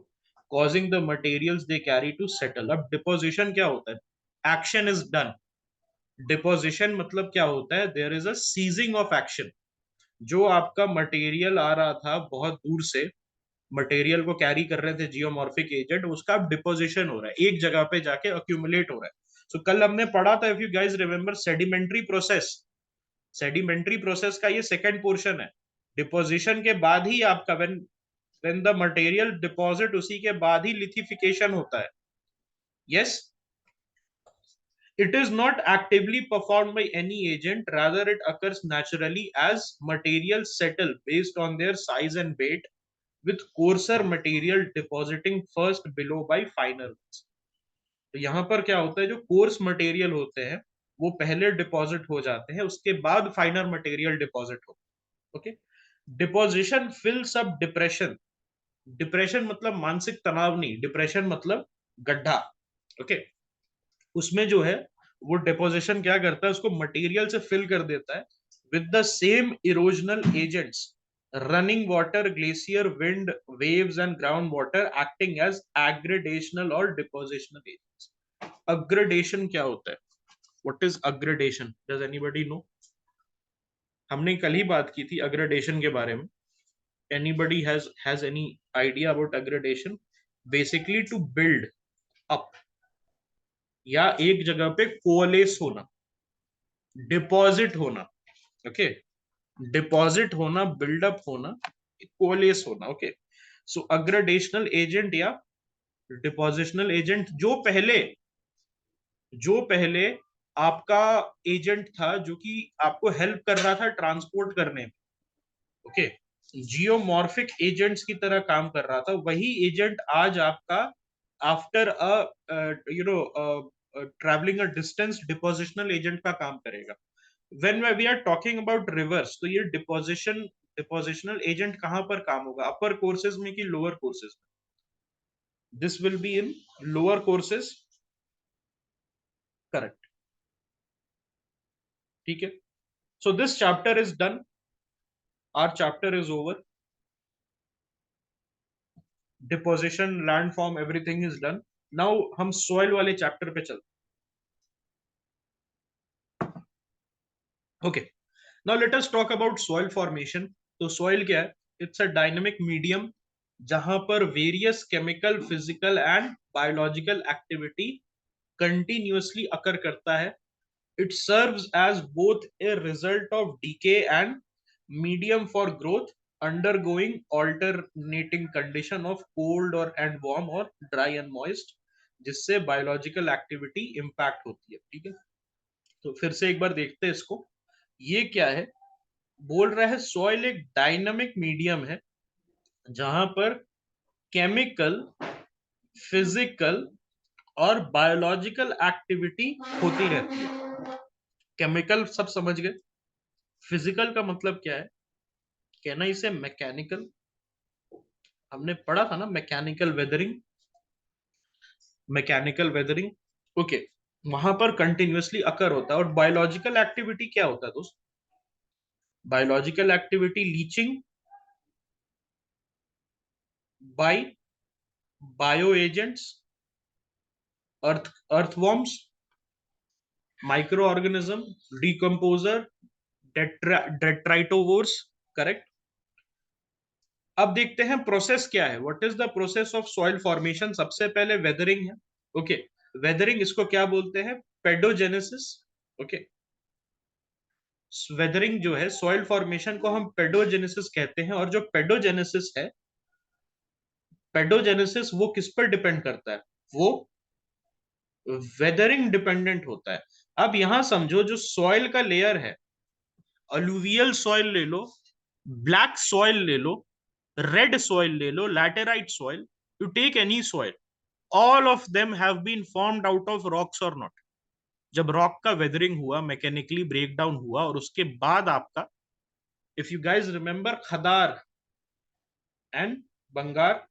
causing the materials they carry to settle. अब deposition क्या होता है? Action is done. Deposition मतलब क्या होता है? There is a seizing of action. जो आपका मटेरियल आ रहा था बहुत दूर से, मटेरियल को कैरी कर रहे थे जियोमॉर्फिक एजेंट, उसका अब डिपोजिशन हो रहा है, एक जगह पे जाके अक्यूमुलेट हो रहा है। सो कल हमने पढ़ा था, if you guys remember, sedimentary process. Sedimentary process का ये सेकंड पोर्शन है। डिपोजिशन के बाद ही आपका व्हेन द मटेरियल डिपॉजिट, उसी के बाद ही लिथिफिकेशन होता है। Yes, it is not actively performed by any agent, rather it occurs naturally as materials settle based on their size and weight, with coarser material depositing first below by finer ones. तो यहां पर क्या होता है, जो course material होते हैं वो पहले डिपॉजिट हो जाते हैं, उसके बाद फाइनर मटेरियल डिपॉजिट होता है। Okay, deposition फिल्स up depression. Depression मतलब मानसिक तनाव नहीं, डिप्रेशन मतलब गड्ढा। ओके, उसमें जो है वो डिपोजिशन क्या करता है, उसको मटेरियल से फिल कर देता है with the same erosional agents, running water, glacier, wind, waves and ground water acting as aggradational or depositional agents. Aggradation क्या होता है? What is aggradation? Does anybody know? हमने कल ही बात की थी अग्रेडेशन के बारे में। Anybody has any idea about aggradation? Basically to build up, या एक जगह पे कोलेस होना, डिपॉजिट होना। ओके, डिपॉजिट होना, बिल्डअप होना, कोलेस होना। ओके, सो अग्रेडेशनल एजेंट या डिपोजिशनल एजेंट, जो पहले आपका एजेंट था, जो कि आपको हेल्प कर रहा था ट्रांसपोर्ट करने में। ओके, जियोमॉर्फिक एजेंट्स की तरह काम कर रहा था, वही एजेंट आज आपका after travelling a distance depositional agent का काम करेगा। When we are talking about rivers, तो ये डिपोजिशनल एजेंट कहां पर काम होगा? अपर कोर्सेज में कि लोअर कोर्सेज में? This will be in lower courses, correct. ठीक है, so this chapter is done, our chapter is over. Deposition, landform, everything is done. Now हम सॉइल वाले चैप्टर पे चलते। Okay, now let us talk about soil formation. तो soil क्या है? It's a dynamic medium जहां पर various chemical, physical and biological activity continuously occur करता है। It serves as both a result of decay and medium for growth, undergoing alternating condition of cold और and warm और dry and moist, जिससे biological activity impact होती है। ठीक है, तो फिर से एक बार देखते हैं इसको। ये क्या है? बोल रहा है सॉइल एक डायनामिक मीडियम है जहां पर केमिकल, फिजिकल और बायोलॉजिकल एक्टिविटी होती रहती है। केमिकल सब समझ गए। फिजिकल का मतलब क्या है? कहना इसे मैकेनिकल, हमने पढ़ा था ना, mechanical weathering, mechanical weathering. Okay, वहां पर कंटिन्यूअसली अकर होता है। और बायोलॉजिकल एक्टिविटी क्या होता है दोस्त? Biological activity leaching by bio agents, earthworms, micro organism, decomposer, detritivores, correct. अब देखते हैं प्रोसेस क्या है। What is the process of soil formation? सबसे पहले वेदरिंग है। ओके, वेदरिंग इसको क्या बोलते हैं? पेडोजेनेसिस। ओके, वेदरिंग जो है, सॉइल फॉर्मेशन को हम पेडोजेनेसिस कहते हैं। और जो पेडोजेनेसिस है, पेडोजेनेसिस वो किस पर डिपेंड करता है, वो वेदरिंग डिपेंडेंट होता है। अब यहां समझो जो सॉइल का लेयर है, अलुवियल सॉइल ले लो, ब्लैक सॉइल ले लो, रेड सॉइल ले लो, laterite soil, you take any soil, all of them have been formed out of rocks or not. जब रॉक का वेदरिंग हुआ, मैकेनिकली ब्रेक डाउन हुआ, और उसके बाद आपका, if you guys remember khadar and bangar,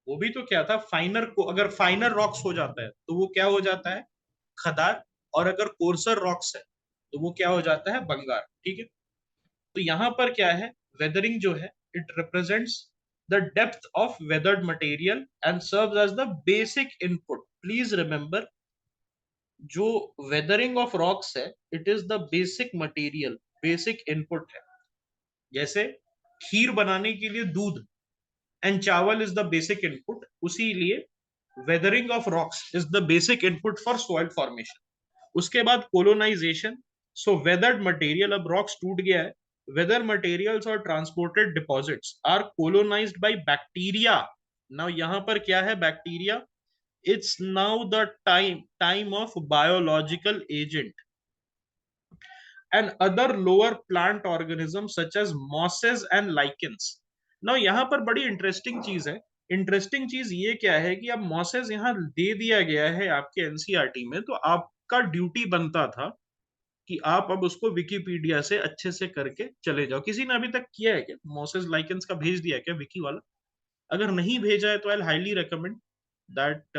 वो भी तो क्या था, फाइनर को, अगर फाइनर रॉक्स हो जाता है तो वो क्या हो जाता है, खदार, और अगर कोर्सर रॉक्स है तो वो क्या हो जाता है, बंगार। ठीक है, तो यहां पर क्या है, वेदरिंग जो है, it represents the depth of weathered material and serves as the basic input. Please remember, जो वेदरिंग ऑफ रॉक्स है, it is the basic material, basic input है। जैसे खीर बनाने के लिए दूध एंड चावल इज द बेसिक इनपुट, उसी लिए weathering of rocks is the basic input for soil formation. उसके बाद कोलोनाइजेशन, सो वेदर्ड मटेरियल, अब रॉक्स टूट गया है, वेदर मटेरियल्स और transported deposits are colonised by bacteria. Now यहां पर क्या है, bacteria, it's now the time of biological agent and other lower plant organisms such as mosses and lichens. Now यहाँ पर बड़ी इंटरेस्टिंग चीज है, इंटरेस्टिंग चीज ये क्या है कि अब मॉसेस यहाँ दे दिया गया है आपके एनसीईआरटी में, तो आपका ड्यूटी बनता था कि आप अब उसको विकीपीडिया से अच्छे से करके चले जाओ। किसी ने अभी तक किया है क्या, मॉसेस लाइकेंस का भेज दिया है क्या विकी वाला? अगर नहीं भेजा है तो I highly recommend that.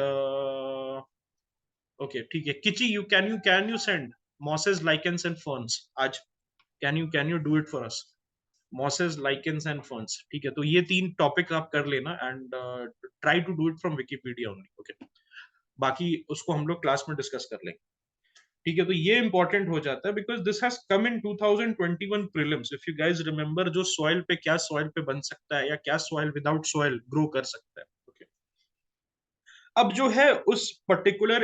Okay ठीक है, किची, you can you send mosses lichens and ferns आज, can you do it for us, mosses lichens and ferns. ठीक है, तो ये 3 टॉपिक आप कर लेना and try to do it from Wikipedia only. Okay, बाकी उसको हम लोग क्लास में डिस्कस कर लेंगे। ठीक है, तो ये इंपॉर्टेंट हो जाता है because this has come in 2021 prelims. If you guys remember, जो सॉइल पे क्या सॉइल पे बन सकता है, या क्या सॉइल विदाउट सॉइल ग्रो कर सकता है। ओके, अब जो है उस पर्टिकुलर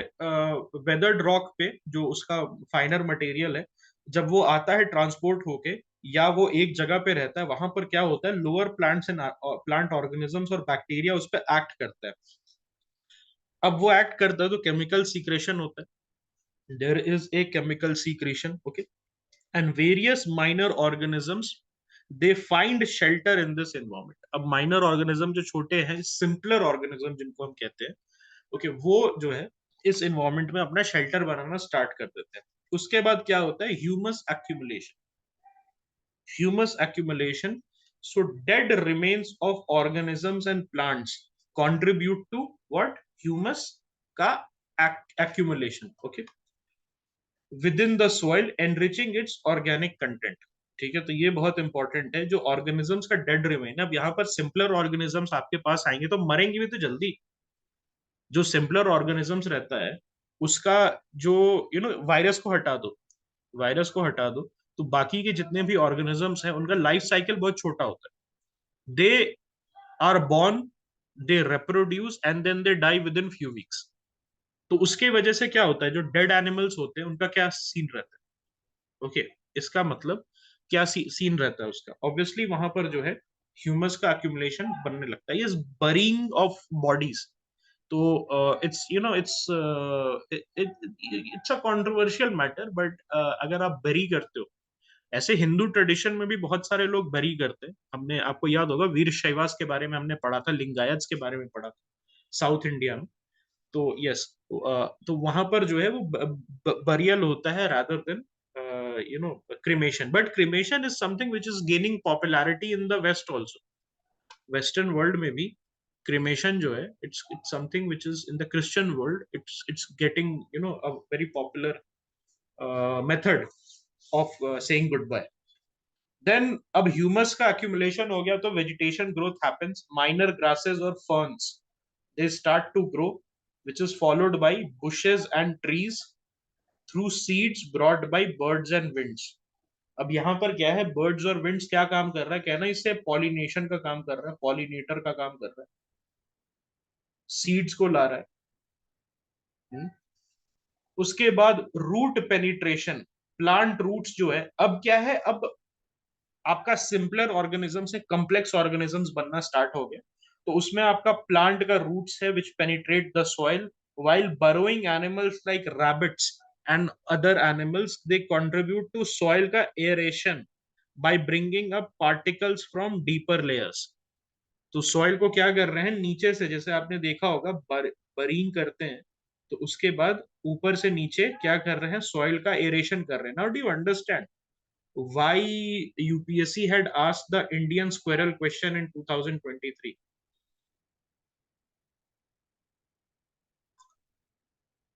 वेदर्ड रॉक पे जो उसका फाइनर मटेरियल है, जब वो आता है ट्रांसपोर्ट होके, या वो एक जगह पे रहता है, वहां पर क्या होता है, lower plants and plant organisms और बैक्टीरिया उस पर एक्ट करता है। अब वो एक्ट करता है तो केमिकल सीक्रेशन होता है, there is a chemical secretion. Okay, and various minor organisms they find shelter in this environment. अब माइनर ऑर्गेनिज्म जो छोटे हैं, सिंपलर ऑर्गेनिज्म जिनको हम कहते हैं, ओके, वो जो है इस एनवायरमेंट में अपना शेल्टर बनाना स्टार्ट कर देते हैं। उसके बाद क्या होता है, humus accumulation. Humus accumulation, so dead remains of organisms and plants contribute to what, humus का accumulation. Okay, within the soil enriching its organic content. ठीक है, तो ये बहुत इंपॉर्टेंट है, जो ऑर्गेनिजम्स का डेड रिमेन है। अब यहाँ पर सिंपलर ऑर्गेनिजम्स आपके पास आएंगे तो मरेंगे भी तो जल्दी। जो सिंपलर ऑर्गेनिजम्स रहता है उसका, जो वायरस को हटा दो, वायरस को हटा दो, तो बाकी के जितने भी ऑर्गेनिजम्स हैं उनका लाइफ साइकिल बहुत छोटा होता है। They are born, they reproduce and then they die within few weeks. तो उसके वजह से क्या होता है, जो डेड एनिमल्स होते हैं उनका क्या सीन रहता है। ओके, इसका मतलब क्या सीन रहता है उसका, ऑब्वियसली वहां पर जो है ह्यूमस का अक्यूमुलेशन बनने लगता है, ये बरिंग ऑफ बॉडीज। तो it's it's a controversial matter, but अगर आप बरी करते हो, ऐसे हिंदू ट्रेडिशन में भी बहुत सारे लोग बरी करते हैं। हमने, आपको याद होगा, वीर शैवास के बारे में हमने पढ़ा था, लिंगायत्स के बारे में पढ़ा था साउथ इंडिया में। तो यस, तो वहां पर जो है वो बरियल होता है rather than cremation. But cremation is something which is gaining popularity in the west also. Western world में भी क्रिमेशन जो है, it's something which is in the Christian world, it's getting a very popular method of saying goodbye. देन अब humus का accumulation हो गया तो vegetation growth happens, minor grasses or ferns they start to grow, which is followed by bushes and trees through seeds brought by birds and winds. अब यहाँ पर क्या है, बर्ड्स और विंड्स क्या काम कर रहा है, कहना इससे पॉलिनेशन का काम कर रहा है, पॉलिनेटर का काम कर रहा है, सीड्स को ला रहा है। हुँ? उसके बाद रूट पेनिट्रेशन, प्लांट रूट्स जो है, अब क्या है, अब आपका सिंपलर ऑर्गेनिज्म से कॉम्प्लेक्स ऑर्गेनिजम्स बनना स्टार्ट हो गया। तो उसमें आपका प्लांट का रूट्स है which penetrate the soil, while burrowing animals like rabbits and other animals they contribute to soil का aeration by bringing up particles from deeper layers. तो सॉइल को क्या कर रहे हैं नीचे से, जैसे आपने देखा होगा बरींग करते हैं तो उसके बाद ऊपर से नीचे क्या कर रहे हैं, सॉइल का एरेशन कर रहे हैं. Now do you understand why UPSC had asked the Indian squirrel question in 2023?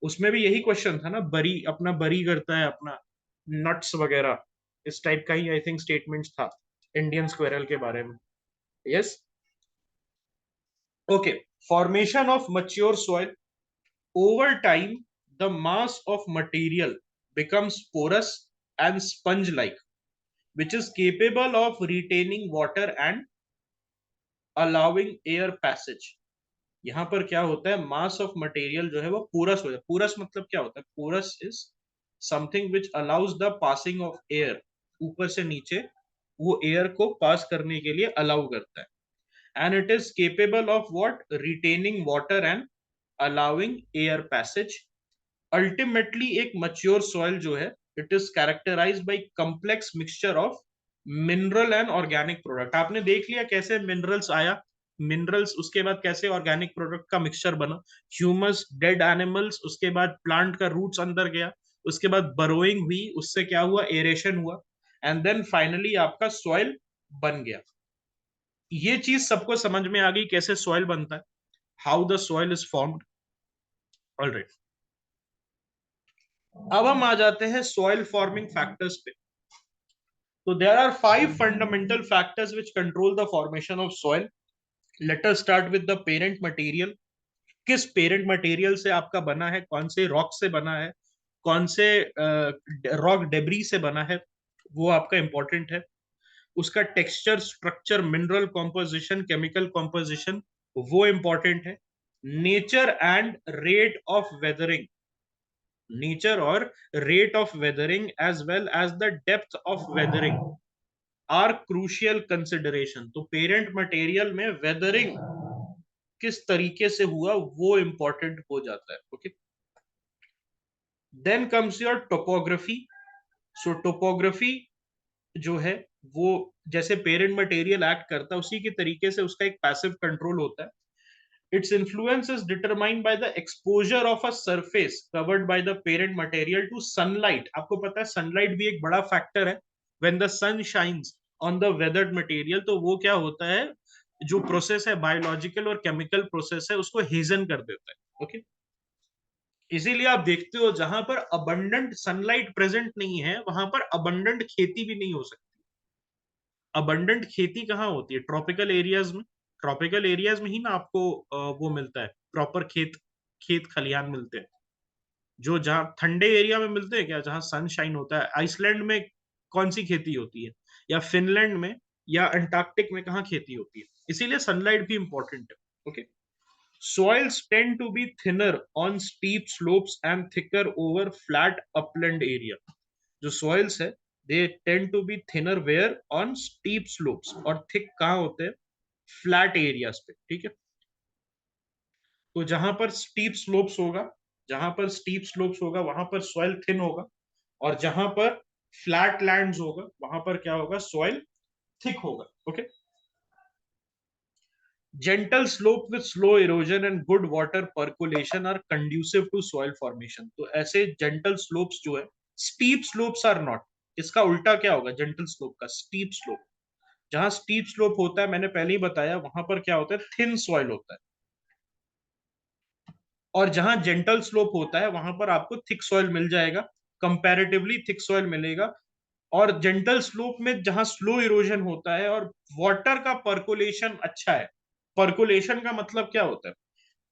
उसमें भी यही क्वेश्चन था ना, बरी अपना बरी करता है अपना नट्स वगैरह, इस टाइप का ही आई थिंक स्टेटमेंट था इंडियन स्क्वेरल के बारे में. Yes. Okay. Formation of mature soil. Over time the mass of material becomes porous and sponge like which is capable of retaining water and allowing air passage. यहाँ पर क्या होता है, mass of material जो है वो पोरस हो जाता है. पोरस मतलब क्या होता है, porous is something which allows the passing of air, ऊपर से नीचे वो एयर को पास करने के लिए अलाउ करता है. And it is capable of what, retaining water and allowing air passage. Ultimately एक मच्योर सॉइल जो है it is characterised by complex mixture of mineral and organic product. आपने देख लिया कैसे मिनरल्स आया, मिनरल्स उसके बाद कैसे ऑर्गेनिक प्रोडक्ट का मिक्सचर बना, ह्यूमस, डेड एनिमल्स, उसके बाद प्लांट का रूट्स अंदर गया, उसके बाद बरोइंग हुई, उससे क्या हुआ, एरेशन हुआ, एंड देन फाइनली आपका सॉइल बन गया. ये चीज सबको समझ में आ गई कैसे सॉइल बनता है, how the soil is formed. Alright. अब हम आ जाते हैं सॉइल फॉर्मिंग फैक्टर्स पे. तो there are 5 fundamental factors which control the formation of soil. Let us start with the parent material. किस पेरेंट मटेरियल से आपका बना है, कौन से रॉक से बना है, कौन से रॉक डेब्री से बना है, वो आपका इंपॉर्टेंट है. उसका texture, structure, mineral composition, chemical composition, वो इंपॉर्टेंट है. Nature and rate of weathering, nature और rate of weathering as well as the depth of weathering are crucial consideration. तो पेरेंट मटेरियल में वेदरिंग किस तरीके से हुआ वो इंपॉर्टेंट हो जाता है. Okay. Then comes your topography. So topography जो है वो जैसे पेरेंट मटेरियल एक्ट करता है उसी के तरीके से उसका एक पैसिव कंट्रोल होता है. Its influence is determined by the exposure of a surface covered by the parent material to sunlight. आपको पता है सनलाइट भी एक बड़ा फैक्टर है. When the sun shines on the weathered material तो वो क्या होता है, जो प्रोसेस है बायोलॉजिकल और केमिकल प्रोसेस है उसको हेजन कर देता है. ओके. इसीलिए आप देखते हो जहां पर अबंडेंट सनलाइट प्रेजेंट नहीं है वहां पर अबंडेंट खेती भी नहीं हो सकती. अबंडेंट खेती कहाँ होती है, ट्रॉपिकल एरियाज में. ट्रॉपिकल एरियाज में ही ना आपको वो मिलता है, प्रॉपर खेत, खेत खलिहान मिलते हैं. जो जहाँ ठंडे एरिया में मिलते हैं क्या, जहाँ सनशाइन होता है. आइसलैंड में कौन सी खेती होती है, या फिनलैंड में या अंटार्कटिक में कहाँ खेती होती है. इसीलिए सनलाइट भी इंपॉर्टेंट है. Okay. Soils tend to be thinner on steep slopes and thicker over flat upland area. जो soils है they tend to be thinner where on steep slopes, और thick कहाँ होते हैं, flat areas पे. ठीक है. तो जहां पर steep slopes होगा, जहां पर steep slopes होगा वहां पर soil thin होगा, और जहां पर flat lands होगा वहां पर क्या होगा, soil thick होगा. Okay. Gentle slope with slow erosion and good water percolation are conducive to soil formation. तो ऐसे gentle slopes जो है, steep slopes are not. इसका उल्टा क्या होगा gentle slope का, steep slope. जहां steep slope होता है मैंने पहले ही बताया वहां पर क्या होता है, thin soil होता है. और जहां gentle slope होता है वहां पर आपको thick soil मिल जाएगा, कंपैरेटिवली thick soil मिलेगा. और जेंटल स्लोप में जहां स्लो इरोजन होता है और वाटर का पर्कुलेशन अच्छा है. पर्कुलेशन का मतलब क्या होता है,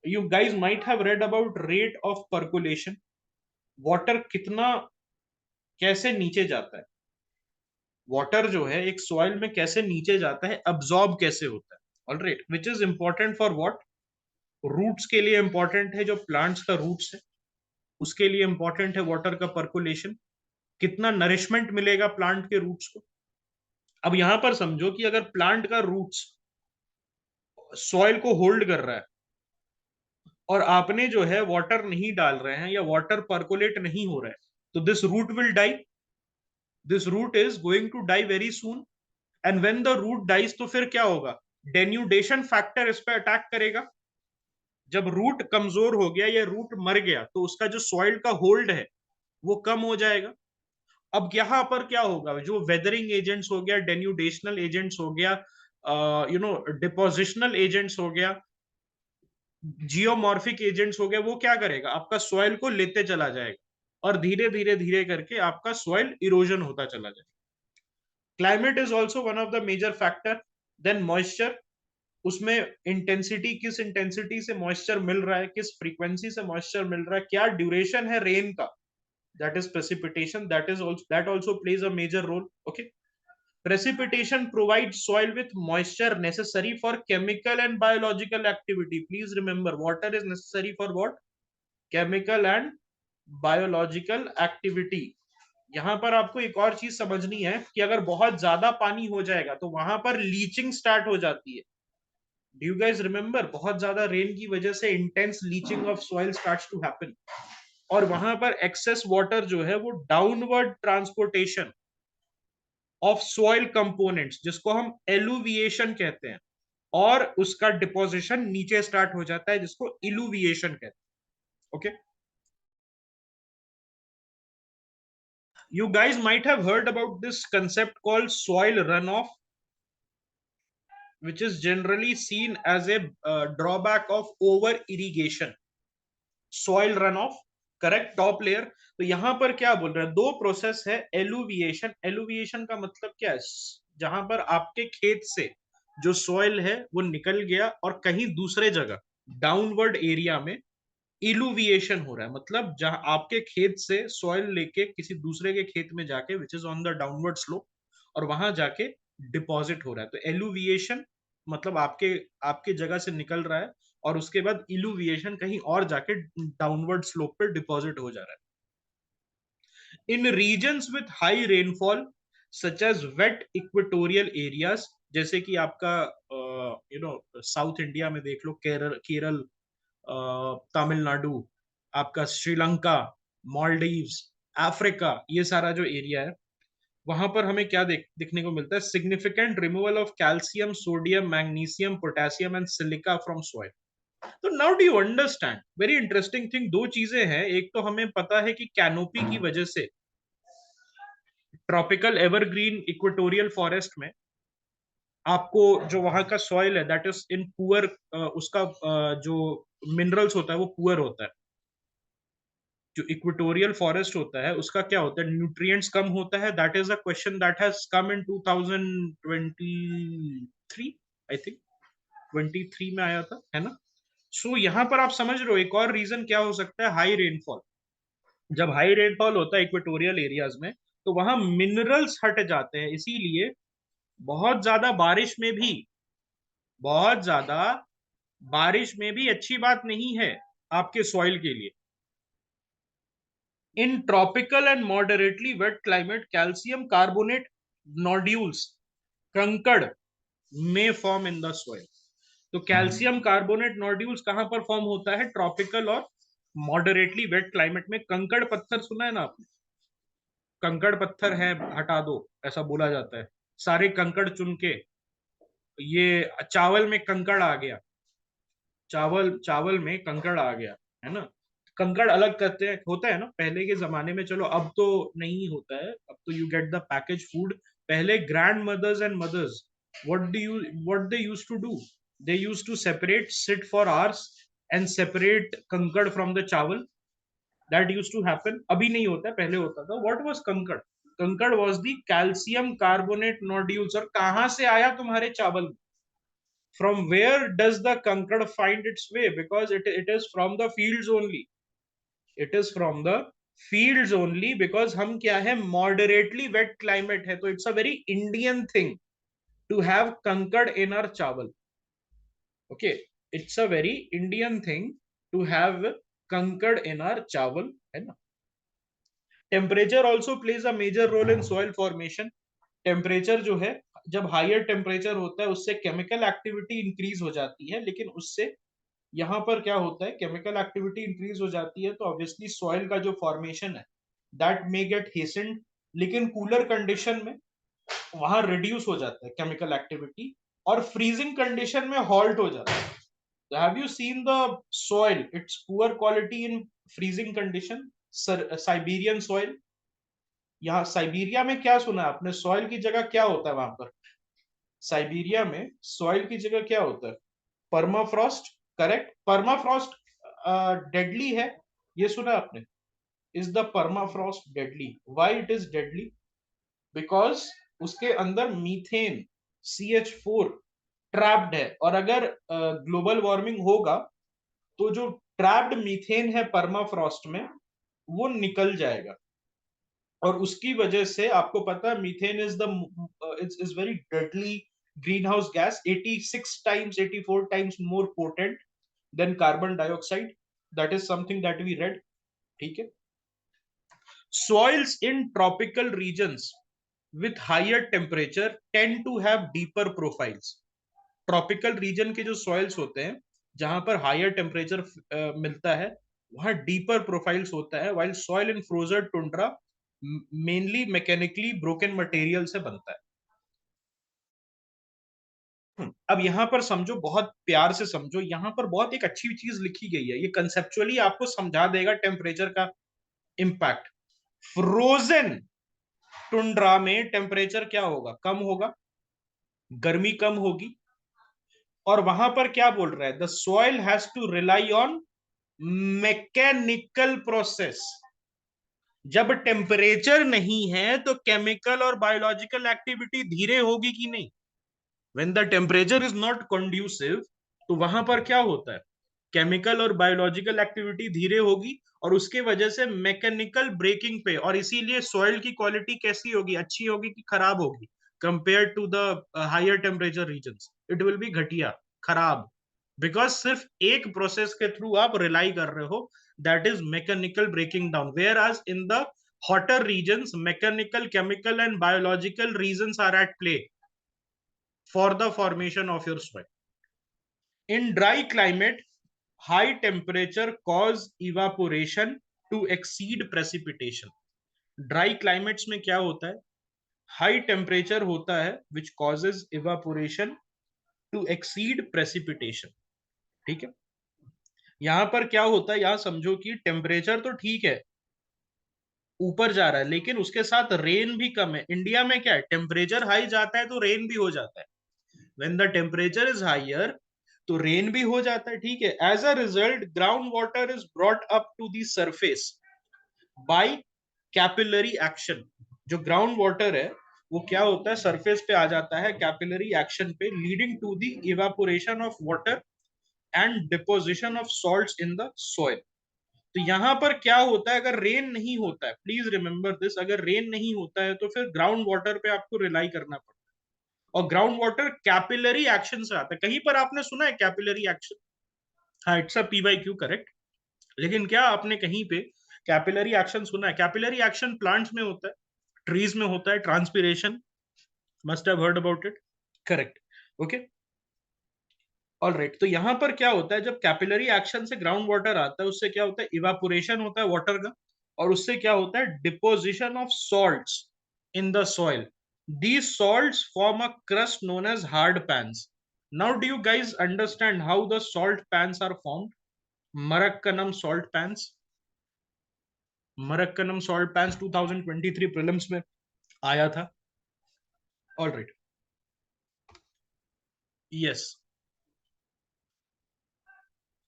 you guys might have read about rate of percolation. Water कितना, कैसे नीचे जाता है, वाटर जो है एक सॉइल में कैसे नीचे जाता है, अब्सॉर्ब कैसे होता है. Alright. Which is important for what, roots के लिए इंपॉर्टेंट है, जो प्लांट्स का रूट्स है उसके लिए इंपॉर्टेंट है वाटर का पर्कुलेशन. कितना नरिशमेंट मिलेगा प्लांट के रूट्स को. अब यहां पर समझो कि अगर प्लांट का रूट्स सॉइल को होल्ड कर रहा है, और आपने जो है वाटर नहीं डाल रहे हैं या वाटर परकोलेट नहीं हो रहा है, तो this root will die, this root is going to die very soon. And when the root dies, तो फिर क्या होगा, डेन्यूडेशन फैक्टर इस पे अटैक करेगा। जब रूट कमजोर हो गया या रूट मर गया, तो उसका जो सॉइल का होल्ड है वो कम हो जाएगा। अब यहां पर क्या होगा, जो वेदरिंग एजेंट्स हो गया, डेन्यूडेशनल एजेंट्स हो गया, डिपोजिशनल एजेंट्स हो गया, जियोमॉर्फिक एजेंट्स हो गया, वो क्या करेगा, आपका सॉइल को लेते चला जाएगा, और धीरे धीरे धीरे करके आपका सॉइल इरोजन होता चला जाएगा। Climate is also one of the major factor. Then moisture, उसमें इंटेंसिटी, किस इंटेंसिटी से मॉइस्चर मिल रहा है, किस फ्रीक्वेंसी से मॉइस्चर मिल रहा है, क्या ड्यूरेशन है रेन का, that is precipitation, that also plays a major role. Okay, precipitation provides soil with moisture necessary for chemical and biological activity. Please remember, water is necessary for what? Chemical and biological activity. यहां पर आपको एक और चीज समझनी है कि अगर बहुत ज्यादा पानी हो जाएगा तो वहां पर लीचिंग स्टार्ट हो जाती है। डू यू गाइज रिमेंबर, बहुत ज्यादा रेन की वजह से intense leaching of soil starts to happen, और वहां पर एक्सेस वाटर जो है वो downward transportation of soil components, जिसको हम एलुविएशन कहते हैं, और उसका डिपोजिशन नीचे स्टार्ट हो जाता है, जिसको इलुविएशन कहते हैं। Okay, you guys might have heard about this concept called soil run of, which is generally seen as a drawback of over irrigation. Soil run of, correct, top layer. तो यहां पर क्या बोल रहे हैं, दो प्रोसेस है, एलुविएशन। एलुविएशन का मतलब क्या है, जहां पर आपके खेत से जो सॉइल है वो निकल गया और कहीं दूसरे जगह डाउनवर्ड एरिया में इलुविएशन हो रहा है, मतलब जहां आपके खेत से सॉइल लेके किसी दूसरे के खेत में जाके, which is on the downward slope, और वहां जाके डिपॉजिट हो रहा है। तो एलुविएशन मतलब आपके आपके जगह से निकल रहा है, और उसके बाद इलुविएशन कहीं और जाके डाउनवर्ड स्लोप पे डिपॉजिट हो जा रहा है। In regions with high rainfall such as wet equatorial areas, जैसे कि आपका साउथ इंडिया में देख लो, केरल केरल, तमिलनाडु, आपका श्रीलंका, मालदीव्स, अफ्रीका, ये सारा जो एरिया है, वहां पर हमें क्या दिखने को मिलता है, significant removal of calcium, sodium, magnesium, potassium and silica from soil. तो now do you understand, very interesting thing, दो चीजें हैं। एक तो हमें पता है कि कैनोपी की वजह से ट्रॉपिकल एवरग्रीन इक्वेटोरियल फॉरेस्ट में आपको जो वहां का सॉइल है दैट इज इन पुअर, उसका जो मिनरल्स होता है वो पुअर होता है। जो इक्वेटोरियल फॉरेस्ट होता है उसका क्या होता है, न्यूट्रिएंट्स कम होता है। That is a question that has come in 2023, I think 23 में आया था, है ना। सो यहाँ पर आप समझ रहे हो एक और रीजन क्या हो सकता है, हाई रेनफॉल। जब हाई रेनफॉल होता है इक्वेटोरियल एरियाज में, तो वहां मिनरल्स हट जाते हैं, इसीलिए बहुत ज्यादा बारिश में भी, बहुत ज्यादा बारिश में भी अच्छी बात नहीं है आपके सॉइल के लिए। In tropical and moderately wet climate, calcium carbonate nodules, कंकड़, में फॉर्म इन द सॉइल। तो कैल्शियम कार्बोनेट नोड्यूल्स कहां पर फॉर्म होता है, ट्रॉपिकल और मॉडरेटली वेट क्लाइमेट में। कंकड़ पत्थर सुना है ना आपने, कंकड़ पत्थर है हटा दो, ऐसा बोला जाता है। सारे कंकड़ चुन के, ये चावल में कंकड़ आ गया, चावल चावल में कंकड़ आ गया, है ना। कंकड़ अलग करते हैं, होता है ना पहले के जमाने में, चलो अब तो नहीं होता है, अब तो you get the package food. पहले grandmothers and mothers, what they used to do, they used to separate, sit for hours and separate कंकड़ from the चावल। that used to happen, अभी नहीं होता, पहले होता था। what was कंकड़, कंकड़ was the calcium carbonate nodules। और कहां से आया तुम्हारे चावल, from where does the कंकड़ find its way, because it is from the fields only, it is from the fields only, because हम क्या है, moderately wet climate है, तो it's a very Indian thing to have कंकड़ in our चावल। okay, it's a very Indian thing to have कंकड़ in our चावल, है ना। Temperature also plays a major role in soil formation. Temperature जो है, जब हायर टेम्परेचर होता है उससे केमिकल एक्टिविटी इंक्रीज हो जाती है, लेकिन उससे यहाँ पर क्या होता है, केमिकल एक्टिविटी इंक्रीज हो जाती है तो ऑब्वियसली सॉइल का जो फॉर्मेशन है दैट मे गेट हेस्टेंड, लेकिन कूलर कंडीशन में वहां रिड्यूस हो जाता है केमिकल एक्टिविटी और फ्रीजिंग कंडीशन में हॉल्ट हो जाता है. Have you seen the soil, it's poor quality in freezing condition, Siberian soil. यहाँ साइबेरिया में क्या सुना है आपने, सॉइल की जगह क्या होता है वहां पर, साइबेरिया में सॉइल की जगह क्या होता है, परमाफ्रॉस्ट. करेक्ट, परमाफ्रॉस्ट डेडली है, ये सुना आपने. Is the permafrost deadly, why it is deadly, because उसके अंदर मीथेन CH4 ट्रैप्ड है, और अगर ग्लोबल वार्मिंग होगा तो जो ट्रैप्ड मीथेन है परमाफ्रॉस्ट में वो निकल जाएगा. और उसकी वजह से आपको पता है methane is the is very deadly greenhouse gas, 86 times 84 times more potent than carbon dioxide. That is something that we read. ठीक है. Soils in tropical regions with higher temperature tend to have deeper profiles. Tropical region के जो soils होते हैं जहां पर higher temperature मिलता है वहां डीपर प्रोफाइल्स होता है, while soil in frozen tundra mainly mechanically broken material से बनता है. अब यहां पर समझो, बहुत प्यार से समझो, यहां पर बहुत एक अच्छी चीज लिखी गई है, ये कंसेप्चुअली आपको समझा देगा टेम्परेचर का इम्पैक्ट. फ्रोजन टुंड्रा में टेम्परेचर क्या होगा, कम होगा, गर्मी कम होगी. और वहां पर क्या बोल रहा है, the soil has to rely on mechanical process. जब टेम्परेचर नहीं है तो केमिकल और बायोलॉजिकल एक्टिविटी धीरे होगी कि नहीं. When the temperature is not conducive तो वहां पर क्या होता है, केमिकल और बायोलॉजिकल एक्टिविटी धीरे होगी और उसके वजह से मैकेनिकल ब्रेकिंग पे, और इसीलिए सॉइल की क्वालिटी कैसी होगी, अच्छी होगी कि खराब होगी, compare to the higher temperature regions, it will be घटिया, खराब. बिकॉज सिर्फ एक प्रोसेस के थ्रू आप रिलाई कर रहे हो, that is mechanical breaking down, whereas in the hotter regions mechanical chemical and biological reasons are at play for the formation of your soil. In dry climate, high temperature cause evaporation to exceed precipitation. Dry climates में क्या होता है, high temperature होता है which causes evaporation to exceed precipitation. ठीक है. यहां पर क्या होता है, यहां समझो कि टेम्परेचर तो ठीक है ऊपर जा रहा है, लेकिन उसके साथ रेन भी कम है. इंडिया में क्या है, टेम्परेचर हाई जाता है तो रेन भी हो जाता है. When the temperature is higher तो रेन भी हो जाता है. ठीक है. As a result ground water is brought up to the surface by capillary action. जो ग्राउंड वाटर है वो क्या होता है, सरफेस पे आ जाता है कैपिलरी एक्शन पे, leading to the evaporation of water and deposition of salts in the soil. तो यहां पर क्या होता है, अगर रेन नहीं होता है, प्लीज रिमेंबर दिस, अगर रेन नहीं होता है तो फिर ग्राउंड वाटर पे आपको रिलाई करना पड़ता है. और ग्राउंड वाटर कैपिलरी एक्शन से आता है. कहीं पर आपने सुना है कैपिलरी एक्शन, हाँ इट्स अ PYQ, करेक्ट. लेकिन क्या आपने कहीं पे कैपिलरी एक्शन सुना है, कैपिलरी एक्शन प्लांट्स में होता है, ट्रीज में होता है, transpiration, must have heard about it. Correct. Okay. All right. तो यहां पर क्या होता है, जब कैपिलरी एक्शन से ग्राउंड वाटर आता है उससे क्या होता है, इवापोरेशन होता है वाटर का, और उससे क्या होता है, deposition of salts in the soil. These salts form a crust known as hard pans. Now, do you guys understand how the salt pans are formed? Marackanam salt pans. Marackanam salt pans 2023 prelims में आया था. All right. Yes.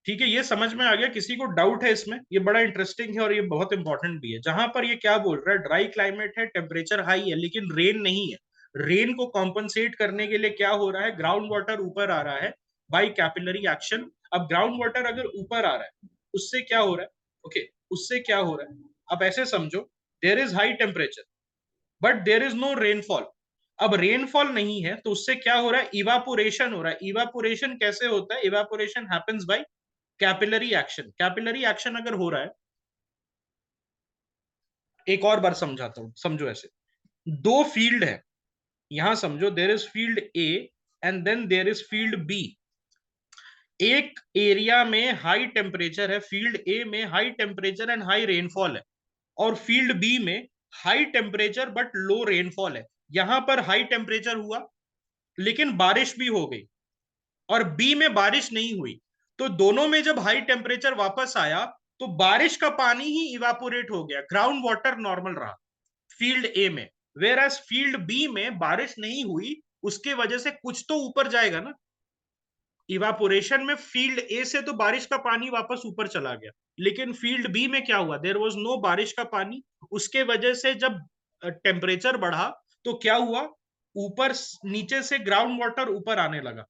ठीक है, ये समझ में आ गया. किसी को डाउट है इसमें, ये बड़ा इंटरेस्टिंग है और ये बहुत इंपॉर्टेंट भी है. जहां पर ये क्या बोल रहा है, ड्राई क्लाइमेट है, टेम्परेचर हाई है, लेकिन रेन नहीं है. रेन को कॉम्पनसेट करने के लिए क्या हो रहा है, ग्राउंड वाटर ऊपर आ रहा है बाई कैपिलरी एक्शन. अब ग्राउंड वाटर अगर ऊपर आ रहा है उससे क्या हो रहा है, ओके उससे क्या हो रहा है, अब ऐसे समझो, there is high temperature but there is no rainfall. अब रेनफॉल नहीं है तो उससे क्या हो रहा है, इवापोरेशन हो रहा है. इवापोरेशन कैसे होता है, evaporation happens by capillary action. Capillary action अगर हो रहा है, एक और बार समझाता हूं, समझो ऐसे, दो फील्ड है, यहां समझो, there is field A and then there is field B. एक एरिया में हाई टेम्परेचर है, फील्ड ए में high temperature and high rainfall है, और फील्ड बी में high temperature but low rainfall है। यहां पर हाई टेम्परेचर हुआ लेकिन बारिश भी हो गई, और बी में बारिश नहीं हुई। तो दोनों में जब हाई टेम्परेचर वापस आया तो बारिश का पानी ही इवापोरेट हो गया, ग्राउंड वाटर नॉर्मल रहा फील्ड ए में। वेयर एज फील्ड बी में बारिश नहीं हुई, उसके वजह से कुछ तो ऊपर जाएगा ना। इवापोरेशन में फील्ड ए से तो बारिश का पानी वापस ऊपर चला गया, लेकिन फील्ड बी में क्या हुआ, देयर वाज नो बारिश का पानी। उसके वजह से जब टेम्परेचर बढ़ा तो क्या हुआ, ऊपर नीचे से ग्राउंड वाटर ऊपर आने लगा,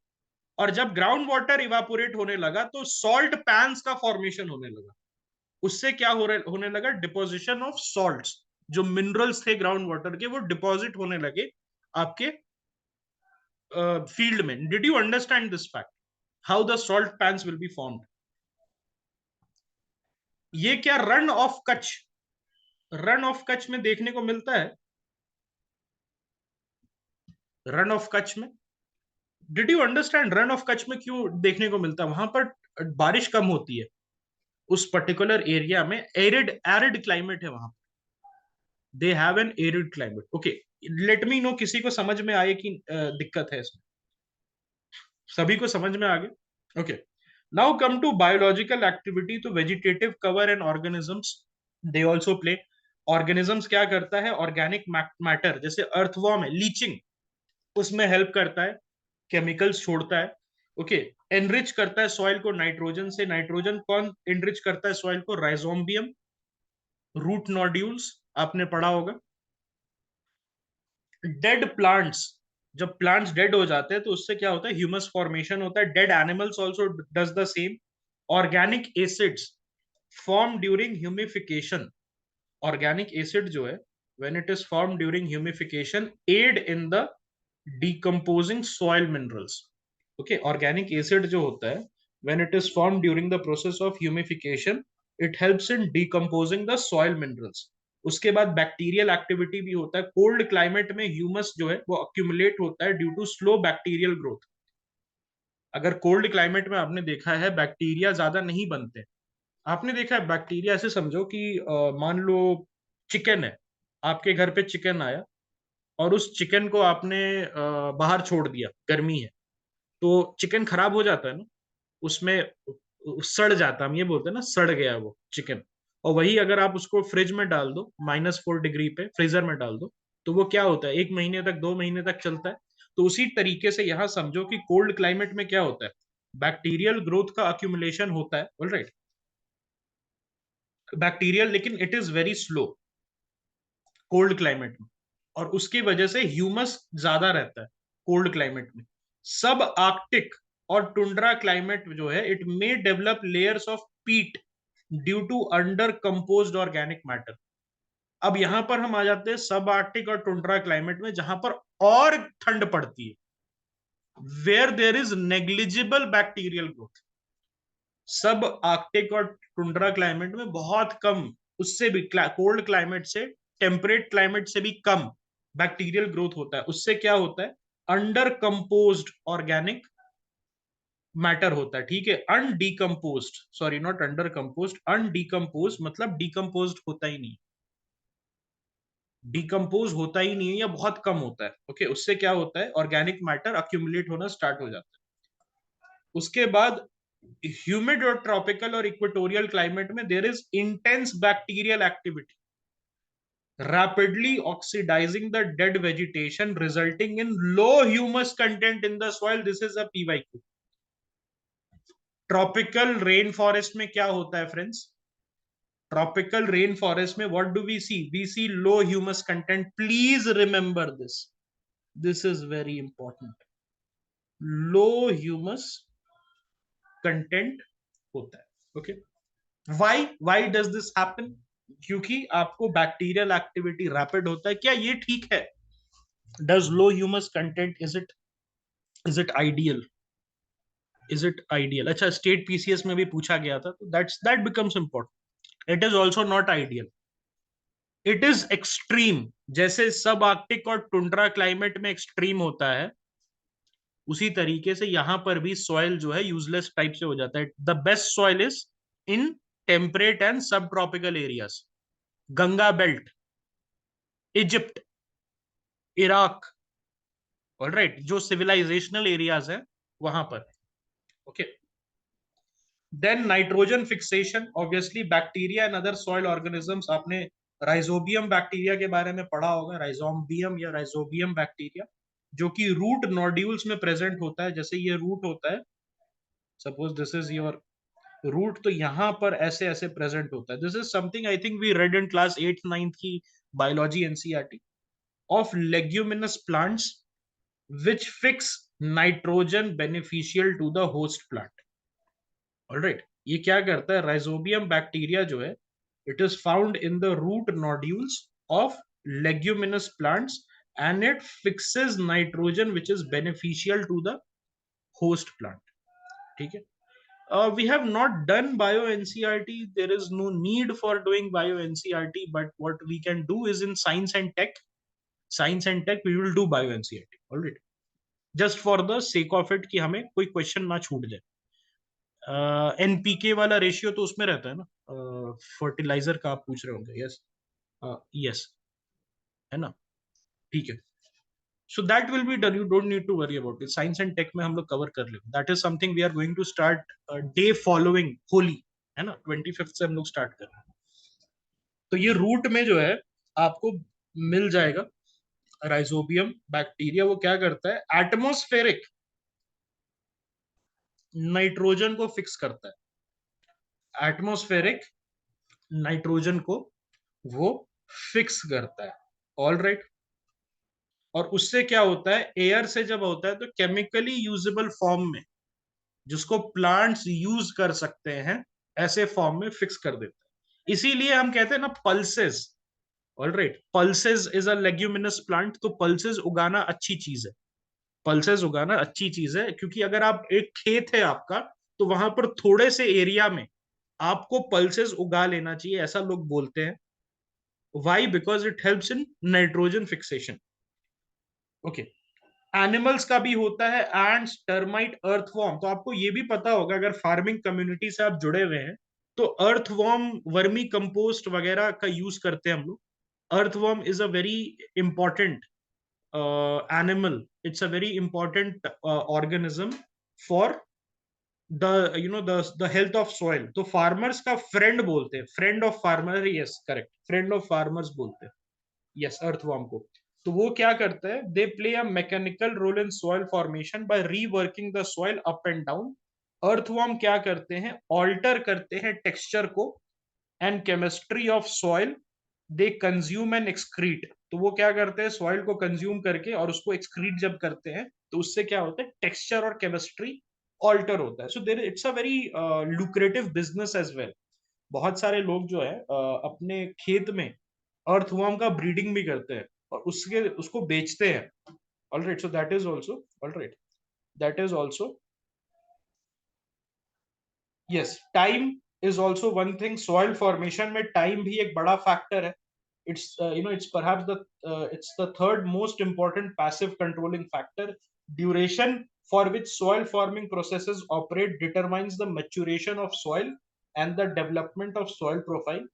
और जब ग्राउंड वाटर इवापोरेट होने लगा तो सॉल्ट पैंस का फॉर्मेशन होने लगा। उससे क्या होने लगा, डिपोजिशन ऑफ सॉल्ट्स, जो मिनरल्स थे ग्राउंड वाटर के वो डिपॉजिट होने लगे आपके फील्ड में। Did you understand this fact, how the salt pans will be formed? ये क्या रन ऑफ कच्छ, रन ऑफ कच्छ में देखने को मिलता है? रन ऑफ कच्छ में, did you understand Rann of Kutch में क्यों देखने को मिलता है? वहां पर बारिश कम होती है, उस पर्टिकुलर एरिया में एरिड एरिड क्लाइमेट है वहां। They have an arid climate. Okay, let me know किसी को समझ में आए कि दिक्कत है इसमें? सभी को समझ में आ गया? Okay, now come to biological activity. तो vegetative cover and organisms, they also play. Organisms क्या करता है, ऑर्गेनिक मैटर जैसे अर्थवॉर्म है, लीचिंग, उसमें हेल्प करता है, केमिकल्स छोड़ता है। ओके, एनरिच करता है सॉइल को नाइट्रोजन से। नाइट्रोजन कौन एनरिच करता है सॉइल को? राइजोबियम, रूट नोड्यूल्स, आपने पढ़ा होगा। डेड प्लांट्स, जब प्लांट्स डेड हो जाते हैं तो उससे क्या होता है, ह्यूमस फॉर्मेशन होता है। Dead animals also does the same. Organic acids form during humification. Organic acid जो है, when it is form during humification, aid in the decomposing soil minerals. Okay, organic acid जो होता है, when it is formed during the process of humification, it helps in decomposing the soil minerals. उसके बाद bacterial activity भी होता है। Cold climate में humus जो है वो अक्यूमुलेट होता है due to slow bacterial growth. अगर कोल्ड क्लाइमेट में आपने देखा है बैक्टीरिया ज्यादा नहीं बनते। आपने देखा है बैक्टीरिया, ऐसे समझो कि मान लो चिकन है, आपके घर पे चिकन आया, और उस चिकन को आपने बाहर छोड़ दिया, गर्मी है, तो चिकन खराब हो जाता है ना, उसमें सड़ जाता है। हम ये बोलते हैं ना, सड़ गया वो चिकन। और वही अगर आप उसको फ्रिज में डाल दो, -4 डिग्री पे फ्रीजर में डाल दो, तो वो क्या होता है, 1 महीने तक, 2 महीने तक चलता है। तो उसी तरीके से यहां समझो कि कोल्ड क्लाइमेट में क्या होता है, बैक्टीरियल ग्रोथ का अक्यूमुलेशन होता है, ऑलराइट, बैक्टीरियल, लेकिन it is very slow cold climate में, और उसकी वजह से ह्यूमस ज्यादा रहता है कोल्ड क्लाइमेट में। सब आर्कटिक और टुंड्रा क्लाइमेट जो है, it may develop layers of peat due to under composed organic matter. अब यहां पर हम आ जाते हैं सब आर्कटिक और टुंड्रा क्लाइमेट में, जहां पर और ठंड पड़ती है, where there is negligible bacterial growth. सब आर्कटिक और टुंड्रा क्लाइमेट में बहुत कम, उससे भी कोल्ड क्लाइमेट से, टेम्परेट क्लाइमेट से भी कम बैक्टीरियल ग्रोथ होता है। उससे क्या होता है, अंडर कंपोज्ड ऑर्गेनिक मैटर होता है, ठीक है, अनडीकम्पोज्ड, सॉरी नॉट अंडर कंपोज्ड, अनडीकम्पोज्ड मतलब डीकम्पोज्ड होता ही नहीं, डीकम्पोज होता ही नहीं है या बहुत कम होता है। ओके, उससे क्या होता है, ऑर्गेनिक मैटर अक्यूमुलेट होना स्टार्ट हो जाता है। उसके बाद ह्यूमिड और ट्रॉपिकल और इक्वेटोरियल क्लाइमेट में there is intense bacterial activity, rapidly oxidizing the dead vegetation, resulting in low humus content in the soil. This is a PYQ. Tropical rain forest में क्या होता है फ्रेंड्स, ट्रॉपिकल रेन फॉरेस्ट में what do we see low humus content. Please remember this is very important, low humus content होता है। Okay, why does this happen? क्योंकि आपको bacterial activity rapid होता है। क्या ये ठीक है? Does low humus content, is it ideal? Is it ideal? अच्छा, स्टेट पीसीएस में भी पूछा गया था, तो that becomes important. It is also not ideal. It is extreme, जैसे सब आर्कटिक और टुंड्रा क्लाइमेट में एक्सट्रीम होता है, उसी तरीके से यहां पर भी सॉइल जो है यूजलेस टाइप से हो जाता है। The best soil is in temperate and subtropical areas, Ganga belt, Egypt, Iraq, alright, जो सिविलाइजेशनल एरियाज है वहां पर। Okay, then nitrogen fixation, obviously bacteria and other soil organisms, आपने राइजोबियम बैक्टीरिया के बारे में पढ़ा होगा, राइजोबियम या राइजोबियम बैक्टीरिया, जो कि रूट नोड्यूल्स में प्रेजेंट होता है। जैसे ये रूट होता है, suppose this is your root, तो यहां पर ऐसे ऐसे प्रेजेंट होता है। This is something I think we read in class 8th 9th की biology NCERT, of leguminous plants which fix nitrogen beneficial to the host plant. Alright, ये क्या करता है, राइजोबियम बैक्टीरिया जो है, it is found in the root nodules of leguminous plants and it fixes nitrogen which is beneficial to the host plant. ठीक है, we have not done bio ncrt, there is no need for doing bio ncrt, but what we can do is in science and tech we will do bio ncrt, all right, just for the sake of it कि हमें कोई question ना छूट जाए। NPK वाला ratio तो उसमें रहता है ना, फर्टिलाइजर का आप पूछ रहे होंगे, यस, यस, है ना, ठीक है। So that will be done, you don't need to worry about it, science and tech में हम लोग कवर कर लेंगे, that is something we are going to start day following Holi, है ना, 25th से हम लोग स्टार्ट कर रहे हैं। तो ये रूट में जो है आपको मिल जाएगा राइजोबियम बैक्टीरिया, वो क्या करता है, एटमोस्फेरिक नाइट्रोजन को फिक्स करता है, एटमोस्फेरिक नाइट्रोजन को वो फिक्स करता है, ऑल राइट। और उससे क्या होता है, एयर से जब होता है तो केमिकली यूजेबल फॉर्म में, जिसको प्लांट्स यूज कर सकते हैं, ऐसे फॉर्म में फिक्स कर देता है। इसीलिए हम कहते हैं ना pulses, all right, pulses is a leguminous plant, तो पल्सेस उगाना अच्छी चीज है, पल्सेस उगाना अच्छी चीज है, क्योंकि अगर आप एक खेत है आपका, तो वहां पर थोड़े से एरिया में आपको पल्सेस उगा लेना चाहिए, ऐसा लोग बोलते हैं। Why, because it helps in nitrogen fixation. Okay, animals का भी होता है, एंड्स, टर्माइट, अर्थवॉर्म, तो आपको ये भी पता होगा अगर फार्मिंग कम्युनिटी से आप जुड़े हुए हैं, तो अर्थवॉर्म, वर्मी कंपोस्ट वगैरह का यूज करते हैं हम लोग। Earthworm is a very important animal, it's a very important organism for the health of soil, तो फार्मर्स का फ्रेंड बोलते हैं, friend of farmer, yes correct, friend of farmers बोलते हैं, यस, अर्थवर्म को। तो वो क्या करता है, they play a mechanical role in soil formation by reworking the soil up and down. Earthworm क्या करते हैं, ऑल्टर करते हैं टेक्सचर को and chemistry of soil, they consume and excrete, तो वो क्या करते हैं, सॉइल को कंज्यूम करके और उसको एक्सक्रीट जब करते हैं, तो उससे क्या होता है, टेक्सचर और केमिस्ट्री ऑल्टर होता है। So there it's a very lucrative business as well. बहुत सारे लोग जो है अपने खेत में अर्थवर्म का ब्रीडिंग भी करते हैं और उसके उसको बेचते हैं, alright, so that is also, alright, that is also, yes, time is also one thing, soil formation में टाइम भी एक बड़ा फैक्टर है। It's it's perhaps it's the third most important passive controlling factor. Duration for which soil forming processes operate determines the maturation of soil and the development of soil profile.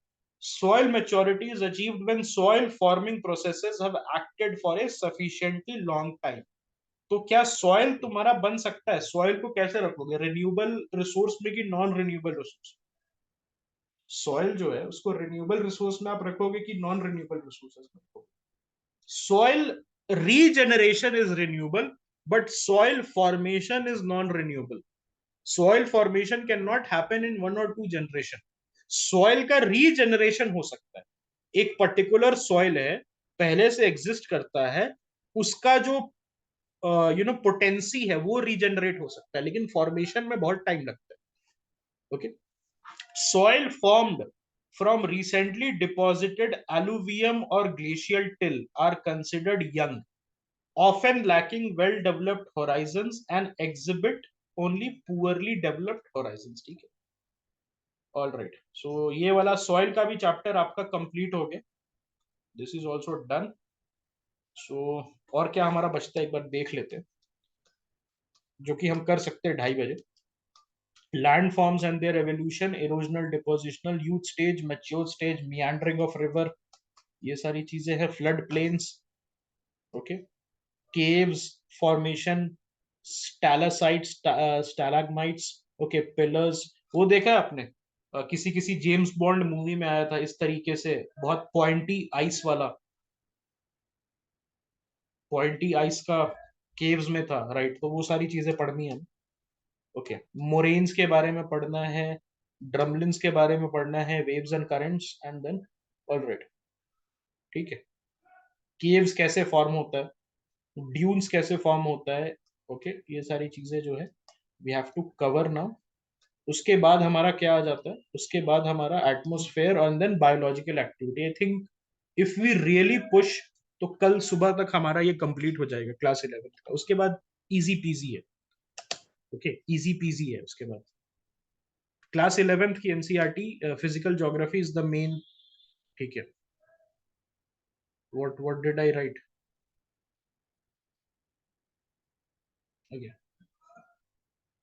Soil maturity is achieved when soil forming processes have acted for a sufficiently long time. तो क्या soil तुम्हारा बन सकता है, soil को कैसे रखोगे, renewable resource में कि नॉन रिन्यूएबल रिसोर्स? सॉइल जो है उसको रिन्यूएबल रिसोर्स में आप रखोगे कि नॉन रिन्यूएबल रिसोर्सेज में रखोगे? Soil regeneration is renewable, but soil formation is non renewable. Soil formation can not happen in 1 or 2 generation. Soil का रीजेनरेशन हो सकता है, एक पर्टिकुलर सॉइल है, पहले से एग्जिस्ट करता है, उसका जो पोटेंसी है वो रीजेनरेट हो सकता है, लेकिन फॉर्मेशन में बहुत टाइम लगता है। Okay, soil formed from recently deposited alluvium or glacial till are considered young, often lacking well developed horizons and exhibit only poorly developed horizons। ठीक है, ऑल राइट, सो ये वाला सॉइल का भी चैप्टर आपका कंप्लीट हो गया। This is also done. So और क्या हमारा बचता है एक बार देख लेते हैं, जो कि हम कर सकते हैं 2:30 बजे। Landforms and their evolution, erosional, depositional, youth stage, mature stage, meandering of river, ये सारी चीजें हैं। Flood plains, okay, caves formation, stalactites, stalagmites, okay, pillars. वो देखा है आपने? किसी किसी जेम्स बॉन्ड मूवी में आया था इस तरीके से, बहुत पॉइंटी आइस वाला, पॉइंटी आइस का केव्स में था, राइट? तो वो सारी चीजें पढ़नी है। ओके, मोरेन्स के बारे में पढ़ना है, ड्रमलिन्स के बारे में पढ़ना है, waves and currents, and then alright, ठीक है। केव्स कैसे फॉर्म होता है, ड्यून्स कैसे फॉर्म होता है, ओके, ये सारी चीजें जो है we have to cover now. उसके बाद हमारा क्या आ जाता है, उसके बाद हमारा atmosphere and then biological activity. I think if we really push तो कल सुबह तक हमारा ये कंप्लीट हो जाएगा क्लास 11 का। उसके बाद इजी पीजी है, ओके, इजी पीजी है उसके बाद। क्लास 11th की NCERT physical geography is the main, ठीक है। What what did I right? Okay,